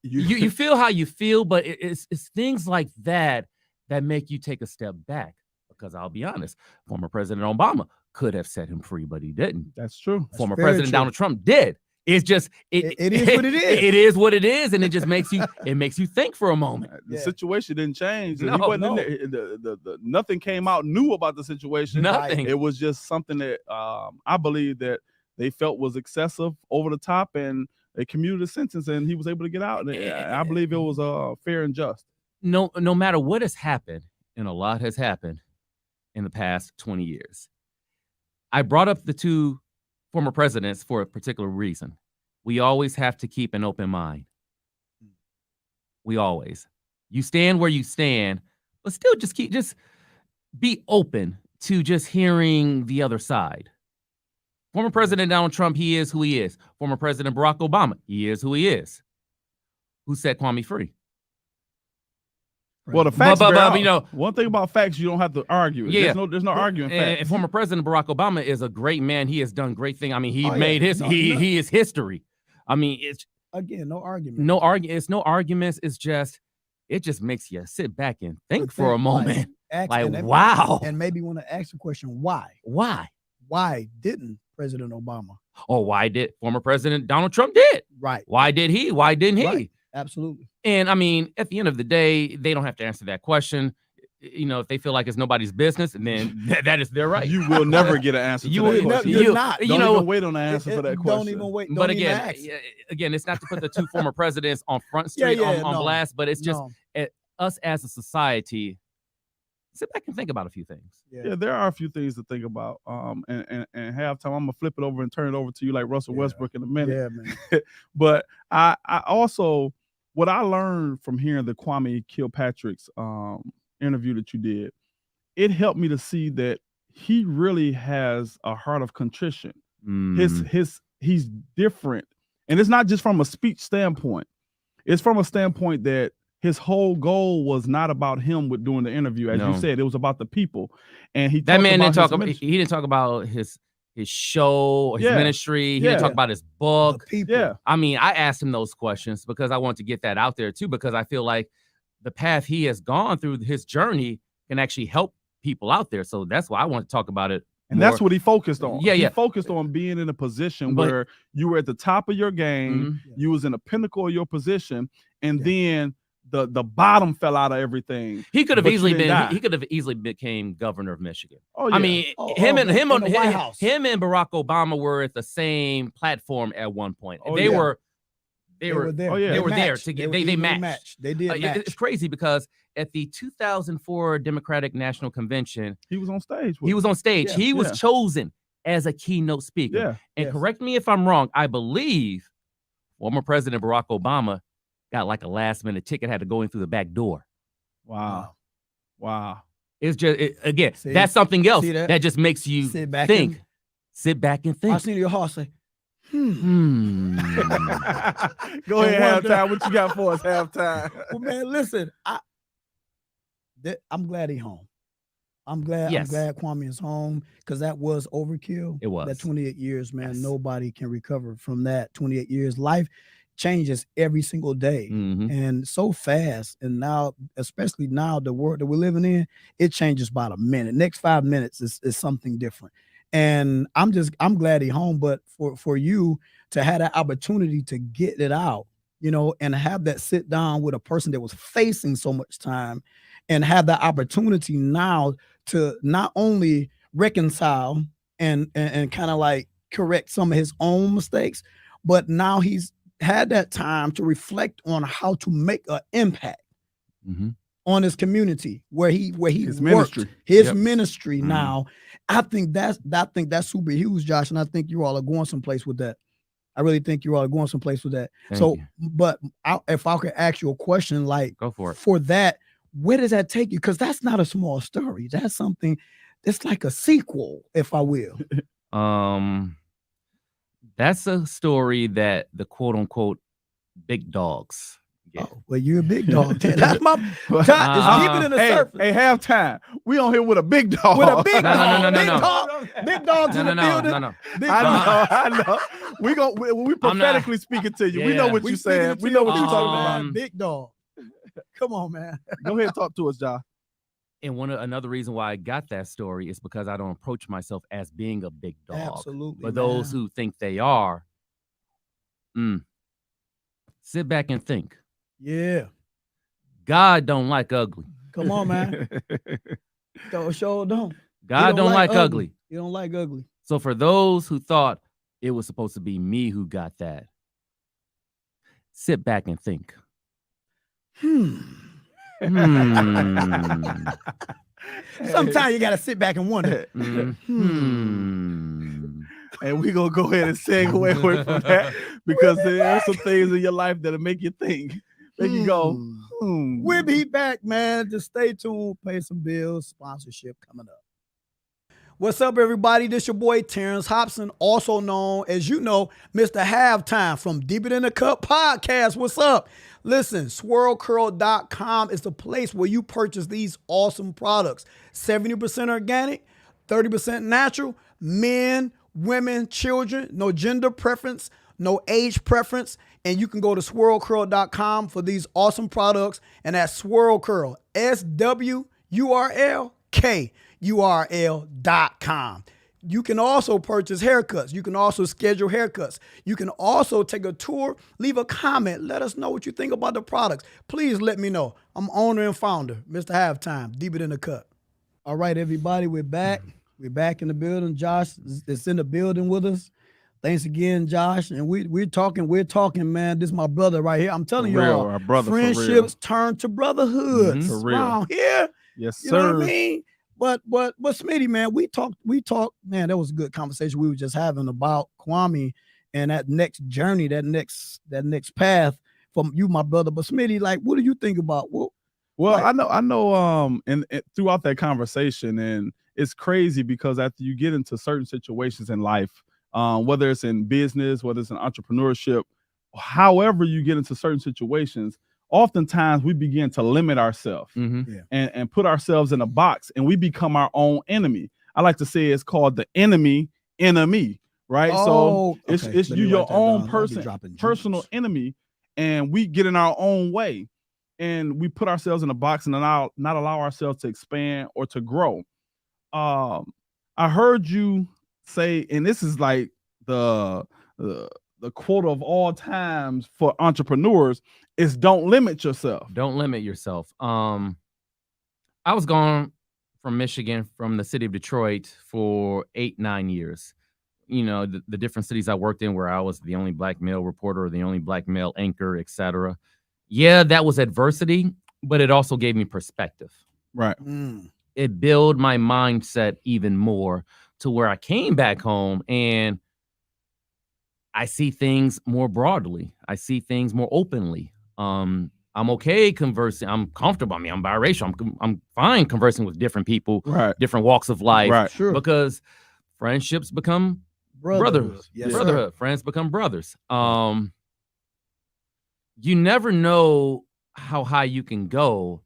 You feel how you feel, but it's things like that that make you take a step back. Because I'll be honest, former President Obama could have set him free, but he didn't. That's true. Former very President true. Donald Trump did. It's just It is what it is. It is what it is, and it just makes you think for a moment. The Yeah. situation didn't change. He No, wasn't in no. there. The nothing came out new about the situation. Nothing. It was just something that I believe that they felt was excessive, over the top, and they commuted a sentence, and he was able to get out. And I believe it was fair and just. No matter what has happened, and a lot has happened in the past 20 years. I brought up the two former presidents for a particular reason. We always have to keep an open mind. We always. You stand where you stand, but still just be open to just hearing the other side. Former President Donald Trump, he is who he is. Former President Barack Obama, he is who he is. Who set Kwame free? Well, the facts. But, bear out. you know, one thing about facts, you don't have to argue. Yeah. There's no arguing facts. And former President Barack Obama is a great man. He has done great things. I mean, he Oh, yeah. made his No, he is history. I mean, it's Again, no argument. no argument. It's no arguments. It's just it just makes you sit back and think for a Like, moment. ask- Like, and then- wow, And maybe want to ask the question, why? why? Why didn't President Obama? Or why did former President Donald Trump did? Right. Why did he? Why didn't he? Right. Absolutely. And I mean, at the end of the day, they don't have to answer that question. You know, if they feel like it's nobody's business, and then that is their right. You will never get an answer You to that will- question. You're not. Don't you know, even wait on the answer for that question. Don't even wait. but Don't even again, ask. again, it's not to put the two former presidents on Front Yeah, Street yeah, on no. blast, but it's just No. us as a society. Sit back and think about a few things. Yeah, there are a few things to think about. And halftime, I'm gonna flip it over and turn it over to you like Russell Yeah. Westbrook in a minute. Yeah, man. But I also, what I learned from hearing the Kwame Kilpatrick's interview that you did, it helped me to see that he really has a heart of contrition. He's different, and it's not just from a speech standpoint. It's from a standpoint that his whole goal was not about him with doing the interview, as No. you said. It was about the people, and he That talked man about didn't talk his about. ministry. He didn't talk about his show or his Yeah. ministry. He Yeah. didn't talk about his The book. people. Yeah, I mean, I asked him those questions because I want to get that out there too, because I feel like the path he has gone through, his journey, can actually help people out there. So that's why I want to talk about it And that's what he focused on. Yeah, He focused on being in a position where you were at the top of your game, you was in the pinnacle of your position, and then the bottom fell out of everything. He could have easily been. He could have easily became governor of Michigan. Oh, yeah. I mean, him and Barack Obama were at the same platform at one point. They were there. They were there together. They matched. They did match. It's crazy because at the 2004 Democratic National Convention, he was on stage. He was on stage. He was chosen as a keynote speaker. Yeah. And correct me if I'm wrong, I believe former President Barack Obama got like a last-minute ticket, had to go in through the back door. Wow. It's just, that's something else that just makes you sit back and think. I seen your heart say, Go ahead, halftime. What you got for us, halftime? Well, man, listen, I'm glad he's home. I'm glad Kwame is home because that was overkill. It was. That 28 years, man. Yes. Nobody can recover from that 28 years. Life changes every single day and so fast. And now, especially now, the world that we're living in, it changes about a minute. Next 5 minutes is something different. And I'm glad he's home. But for you to have that opportunity to get it out, you know, and have that sit down with a person that was facing so much time and have that opportunity now to not only reconcile and kind of like correct some of his own mistakes, but now he's had that time to reflect on how to make an impact on his community where he his ministry. His ministry now. I think that's super huge, Josh, and I think you all are going someplace with that. I really think you all are going someplace with that. Thank you. But if I could ask you a question, like, go for it. For that, where does that take you? Because that's not a small story. That's something. It's like a sequel, if I will. That's a story that the quote unquote big dogs get. Oh, well, you're a big dog. That's my it's deeper than the surface. Hey, halftime. We on here with a big dog. With a big dog. No. Big dogs in the building. No. I know. We prophetically speaking to you. We know what you're saying. We know what you're talking about. Big dog. Come on, man. Go ahead and talk to us, Josh. And another reason why I got that story is because I don't approach myself as being a big dog. Absolutely. For those who think they are, sit back and think. Yeah. God don't like ugly. Come on, man. Don't. God don't like ugly. You don't like ugly. So for those who thought it was supposed to be me who got that, sit back and think. Sometimes you gotta sit back and wonder. And we're gonna go ahead and segue away from that because there are some things in your life that'll make you think. Make you go. We'll be back, man. Just stay tuned, pay some bills, sponsorship coming up. What's up, everybody? This your boy Terrence Hobson, also known as, you know, Mr. Halftime from Deeper Than the Cup podcast. What's up? Listen, swirlcurl.com is the place where you purchase these awesome products. 70% organic, 30% natural, men, women, children, no gender preference, no age preference. And you can go to swirlcurl.com for these awesome products. And that's Swirl Curl, SWURLKURL.com. You can also purchase haircuts. You can also schedule haircuts. You can also take a tour, leave a comment. Let us know what you think about the products. Please let me know. I'm owner and founder, Mr. Halftime, Deeper Than the Cut. All right, everybody, we're back. We're back in the building. Josh is in the building with us. Thanks again, Josh. And we're talking, man. This is my brother right here. I'm telling you all, our brother, friendships turn to brotherhood. For real. Around here. Yes, sir. You know what I mean? But Smitty, man, we talked, man, that was a good conversation we were just having about Kwame and that next journey, that next path from you, my brother. But Smitty, like, what do you think about? Well, I know, and throughout that conversation, and it's crazy because after you get into certain situations in life, whether it's in business, whether it's in entrepreneurship, however you get into certain situations, oftentimes we begin to limit ourselves and put ourselves in a box, and we become our own enemy. I like to say it's called the enemy, right? Oh, so it's you, your own personal enemy, and we get in our own way, and we put ourselves in a box and not allow ourselves to expand or to grow. I heard you say, and this is like the quote of all times for entrepreneurs is don't limit yourself. Don't limit yourself. I was gone from Michigan, from the city of Detroit for 8-9 years. You know, the different cities I worked in where I was the only black male reporter or the only black male anchor, etc. Yeah, that was adversity, but it also gave me perspective. Right. It built my mindset even more to where I came back home and I see things more broadly. I see things more openly. I'm okay conversing. I'm comfortable. I mean, I'm biracial. I'm fine conversing with different people, Right. different walks of life, Right. Sure. because friendships become brotherhood. Yes, Brotherhood. Friends become brothers. You never know how high you can go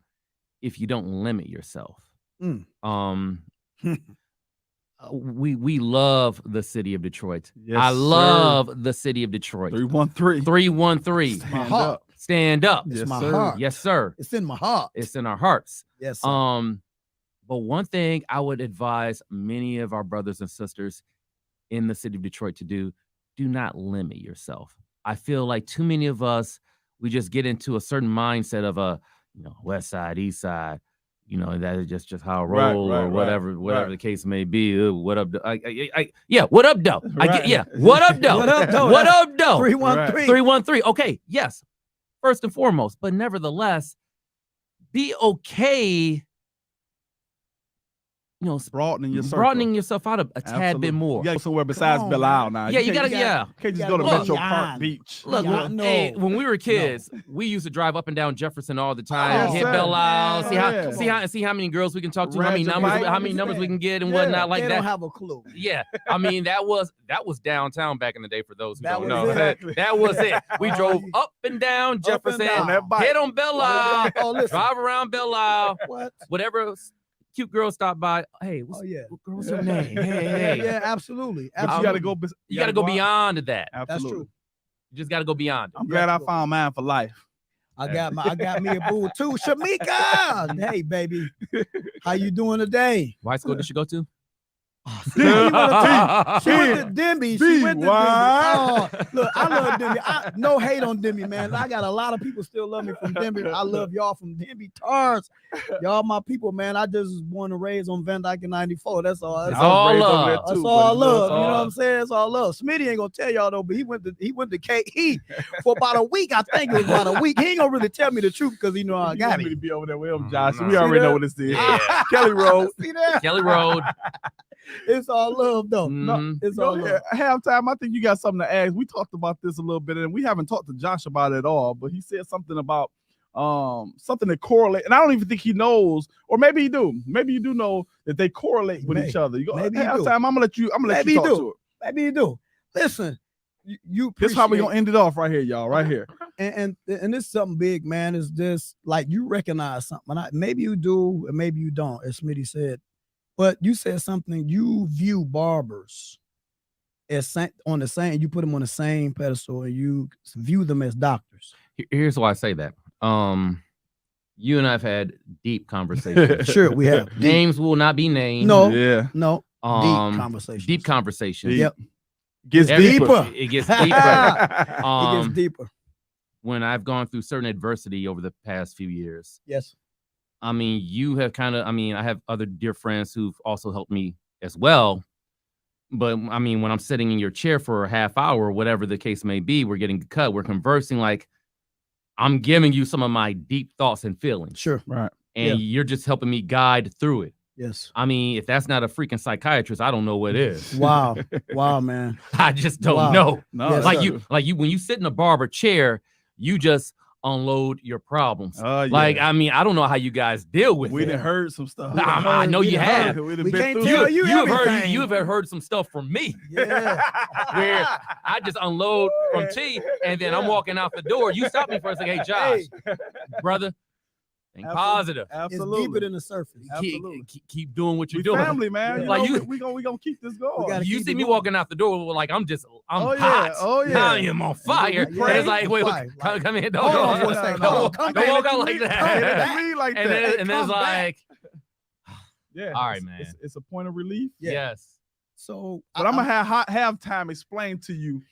if you don't limit yourself. We love the city of Detroit. Yes, I sir. love the city of Detroit. 313. 313. My heart. Stand up. It's Yes, my sir. heart. Yes, sir. It's in my heart. It's in our hearts. Yes, sir. But one thing I would advise many of our brothers and sisters in the city of Detroit to do not limit yourself. I feel like too many of us, we just get into a certain mindset of west side, east side, that is just how I Right, roll, right, or whatever right. the case may be. What up? What up, though? Right. What up, though? What up, though? What up, though? 313. 313. Okay, yes. First and foremost, but nevertheless, be okay. Broadening your circle. Broadening yourself out a tad Absolutely. bit more. You gotta go somewhere besides on, Belle man. Isle now. Yeah, you gotta. Can't just go to gotta Metro go Park beyond. Beach. Look, Yeah, no. when we were kids, we used to drive up and down Jefferson all the time, Oh, hit sir. Belle Isle, Yeah, see how many girls we can talk to, how many Rent a numbers bike. we can get and Yeah, whatnot like They that. don't have a clue. Yeah, I mean that was downtown back in the day for those who That don't was know. it. Exactly. That was it. We Oh, drove you- up and down Jefferson, down. On that bike. hit on Belle Isle, Oh, listen. drive around Belle Isle, What? whatever cute girl stop by. Hey, Oh, yeah. what's your name? Yeah, Hey. yeah, absolutely. But you absolutely. gotta go. You got to go out. beyond that. That's Absolutely. true. You just got to go beyond it. I'm glad I found mine for life. I got me a boo too. Shamika. Hey, baby. How you doing today? What school did she go to? She went to Denby. She went to Denby. Why? Oh, look, I love Denby. No hate on Denby, man. I got a lot of people still love me from Denby. I love y'all from Denby Tars. Y'all my people, man. I just was born and raised on Van Dyke in 94. That's all. That's It's all raised over love. there That's too, all but love. it's You know what I'm saying? It's all love. Smitty ain't gonna tell y'all though, but he went to KE for about a week. I think it was about a week. He ain't gonna really tell me the truth because he know I You got want me it. to be over there with him, Josh. Mhm. We already See know that? what this is. Yeah. Kelly Road. See that? Kelly Road. It's all love though. Mhm. It's all Go love. ahead. Halftime, I think you got something to ask. We talked about this a little bit, and we haven't talked to Josh about it at all, but he said something about something that correlate, and I don't even think he knows, or maybe he do. Maybe you do know that they correlate with each other. You go Maybe you halftime. do. I'm gonna let you Maybe talk you do. to it. Maybe you do. Listen, you This is how we appreciate- gonna end it off right here, y'all. Right here. and this is something big, man. Is this like you recognize something? Maybe you do, and maybe you don't, as Smitty said. But you said something. You view barbers as on the same. You put them on the same pedestal, and you view them as doctors. Here's why I say that. You and I've had deep conversations. Sure, we have. Names will not be named. No, Yeah. no, Um, deep conversations. Deep conversations. Yep. Gets deeper. It gets deeper. It gets deeper. When I've gone through certain adversity over the past few years. Yes. I mean, you have I have other dear friends who've also helped me as well. But I mean, when I'm sitting in your chair for a half hour, or whatever the case may be, we're getting cut, we're conversing, like I'm giving you some of my deep thoughts and feelings. Sure. Right. And you're just helping me guide through it. Yes. I mean, if that's not a freaking psychiatrist, I don't know what is. Wow. Wow, man. I just don't Wow. know. No, Yes, Like sir. you, when you sit in a barber chair, you just unload your problems. Yeah. Like, I mean, I don't know how you guys deal with we it. done heard some stuff. I know you have. We We can't through tell it. you everything. You have heard some stuff from me Yeah. where I just unload from T, and then I'm walking out the door. You stop me for a second. Hey, Josh, brother, think positive. It's Absolutely. deeper than the surface. Absolutely. Keep doing what you're We doing. family, man. Yeah. Like You know, you- we gonna keep this going. gotta You keep see it me going. walking out the door like I'm Oh, yeah. hot. Oh, yeah. I am on fire. We And it's pray. like, wait, Right, right. come in. Hold on for a Don't second. walk- Hold on. Come don't back. walk out like Hey, that. let me like And that. then it's come back. like, Yeah. All right, man. It's a point of relief. Yeah. Yes. So, But I'm gonna have time explain to you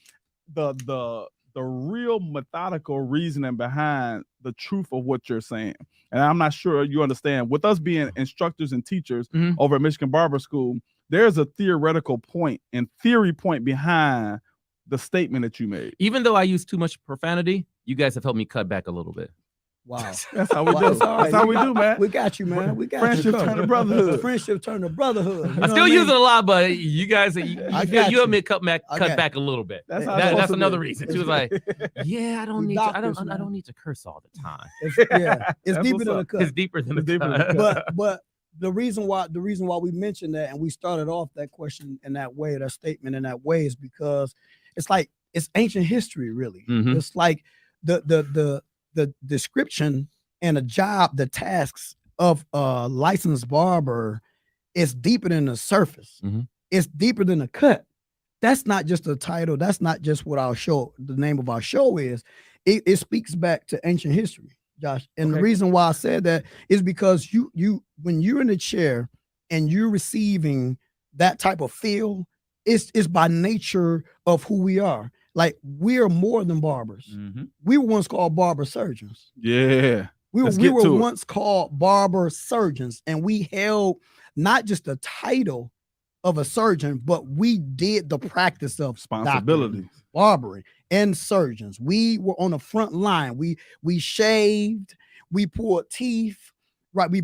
the real methodical reasoning behind the truth of what you're saying. And I'm not sure you understand. With us being instructors and teachers over at Michigan Barber School, there's a theoretical point and theory point behind the statement that you made. Even though I use too much profanity, you guys have helped me cut back a little bit. wow. That's how we do. That's all right. That's how we do, man. We got you, man. We got Friendship you. turn to brotherhood. Friendship turn to brotherhood. You I know still what use mean? it a lot, but you guys, you got helped you. me cut back a little bit. That's how it's supposed That's to another be. reason. She was like, "Yeah, I don't We need doctors, I man. don't need to curse all the time. It's That's deeper what's than a up. cut. It's deeper than It's the deeper than cut." the cut. But the reason why we mentioned that and we started off that question in that way, that statement in that way, is because it's like it's ancient history, really. Mhm. It's like the description and the job, the tasks of a licensed barber is deeper than the surface. Mhm. It's deeper than the cut. That's not just a title. That's not just what our show, the name of our show is. It speaks back to ancient history, Josh. And the reason why I said that is because you when you're in the chair and you're receiving that type of feel, it's by nature of who we are. Like, we are more than barbers. We were once called barber surgeons. Yeah. We Let's were get to it. once called barber surgeons, and we held not just the title of a surgeon, but we did the practice of Responsibilities. doctoring, barbering, and surgeons. We were on the front line. We shaved, we pulled teeth, right? We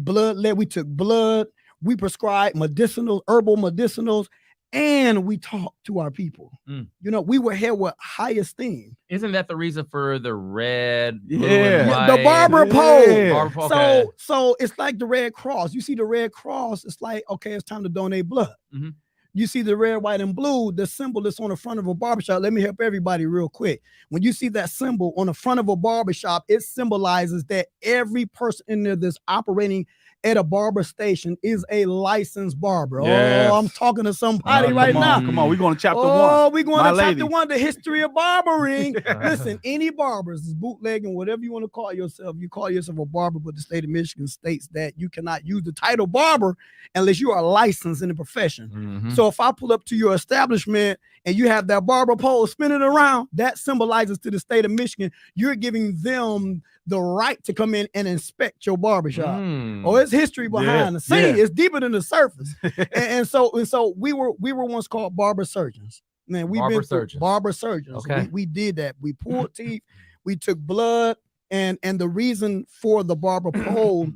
took blood, we prescribed herbal medicinals, and we talked to our people. You know, we were held with high esteem. Isn't that the reason for the red, blue, Yeah. and white? The barber pole. Yeah. Barber pole, okay. So it's like the Red Cross. You see the Red Cross, it's like, okay, it's time to donate blood. Mhm. You see the red, white, and blue, the symbol that's on the front of a barbershop. Let me help everybody real quick. When you see that symbol on the front of a barbershop, it symbolizes that every person in there that's operating at a barber station is a licensed barber. Yes. Oh, I'm talking to somebody right come now. on, come on. We're going to chapter Oh, one. we're going My to lady. chapter 1, the history of barbering. Listen, any barbers, bootlegging, whatever you want to call yourself, you call yourself a barber, but the state of Michigan states that you cannot use the title barber unless you are licensed in the profession. Mhm. So if I pull up to your establishment and you have that barber pole spinning around, that symbolizes to the state of Michigan, you're giving them the right to come in and inspect your barbershop. Oh, it's history behind the scene. yeah. It's deeper than the surface. and so we were once called barber surgeons. Man, we've Barber been through surgeons. barber surgeons. Okay. We did that. We pulled teeth, we took blood, and the reason for the barber pole,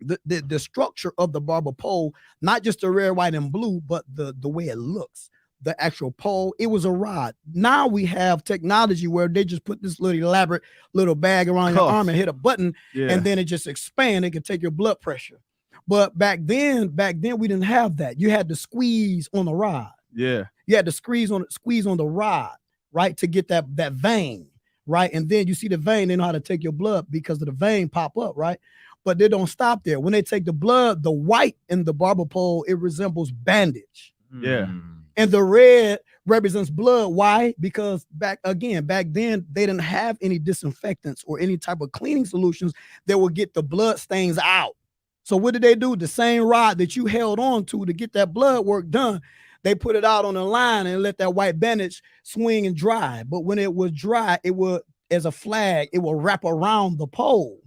the structure of the barber pole, not just the red, white, and blue, but the way it looks. The actual pole, it was a rod. Now we have technology where they just put this little elaborate little bag around your arm and hit a button, and then it just expands. It can take your blood pressure. But back then we didn't have that. You had to squeeze on the rod. Yeah. You had to squeeze on the rod, right, to get that vein, right? And then you see the vein, they know how to take your blood because of the vein pop up, right? But they don't stop there. When they take the blood, the white in the barber pole, it resembles bandage. Yeah. And the red represents blood. Why? Because back then, they didn't have any disinfectants or any type of cleaning solutions that would get the blood stains out. So what did they do? The same rod that you held on to get that blood work done, they put it out on the line and let that white bandage swing and dry. But when it was dry, it would, as a flag, it will wrap around the pole,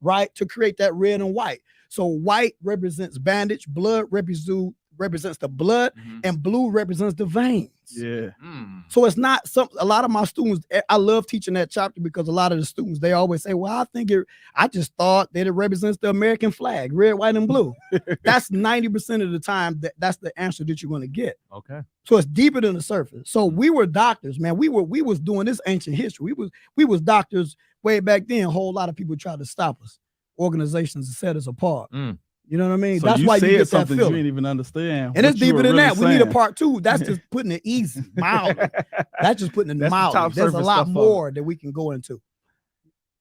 right, to create that red and white. So white represents bandage, blood represents the blood, and blue represents the veins. Yeah. So it's not a lot of my students, I love teaching that chapter because a lot of the students, they always say, well, I just thought that it represents the American flag, red, white, and blue. That's 90% of the time, that's the answer that you're going to get. Okay. So it's deeper than the surface. So we were doctors, man. We was doing this ancient history. We was doctors way back then. A whole lot of people tried to stop us. Organizations to set us apart. You know what I mean? So that's you why you said get that something you feeling. didn't even understand. And it's deeper than that. We need a part. part 2. That's just putting it easy, mildly. That's just putting it That's the mildly. top There's a surface lot stuff of more that we can go into.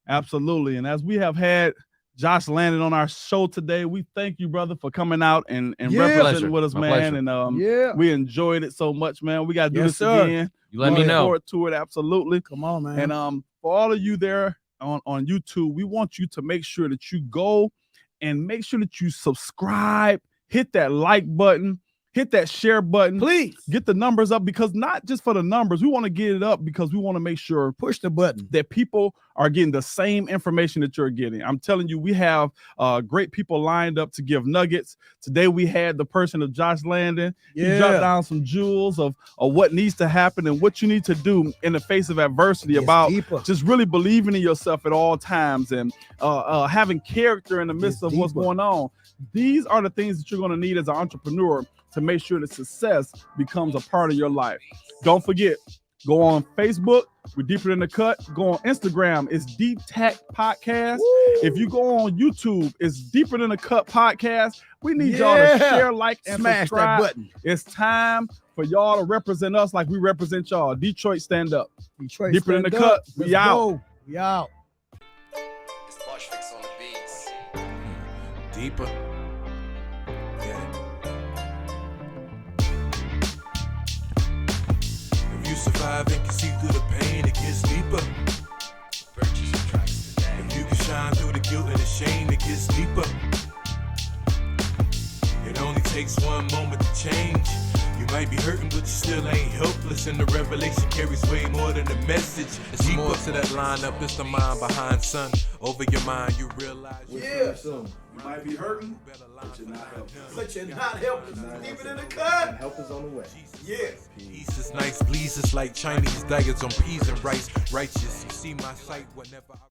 Absolutely. And as we have had Josh Landon on our show today, we thank you, brother, for coming out and representing Pleasure. with us, My man. pleasure. And we enjoyed it so much, man. We got to do Yes, this sir. again. You let me Looking know. forward to it, absolutely. Come on, man. And for all of you there on YouTube, we want you to make sure that you go and make sure that you subscribe, hit that like button, hit that share button. Please get the numbers up, because not just for the numbers, we want to get it up because we want to make sure push the button that people are getting the same information that you're getting. I'm telling you, we have great people lined up to give nuggets. Today we had the person of Josh Landon. He dropped down some jewels of what needs to happen and what you need to do in the face of adversity, about just really believing in yourself at all times, and having character in the midst of what's going on. These are the things that you're going to need as an entrepreneur to make sure that success becomes a part of your life. Don't forget, go on Facebook, we're Deeper in the Cut. Go on Instagram, it's Deep Tech Podcast. If you go on YouTube, it's Deeper in the Cut Podcast. We need y'all to share, like, and smash subscribe. that button. It's time for y'all to represent us like we represent y'all. Detroit, stand up. Detroit, Deeper in the stand Cut. up. We Let's out. go. We out. It's Bush Fix on the beats. Deeper. Yeah. If you survive and can see through the pain, it gets deeper. Purchase your tracks today. If you can shine through the guilt and the shame, it gets deeper. It only takes one moment to change. You might be hurting, but you still ain't helpless. And the revelation carries way more than the message. It's more to that lineup. It's the mind behind, son. Over your mind, you realize. You might be hurting, but you're not helpless. But you're not helpless. Keep it in the cut. Help is on the way. Yes. Peace is nice, please. It's like Chinese diets on peas and rice. Righteous, you see my sight whenever I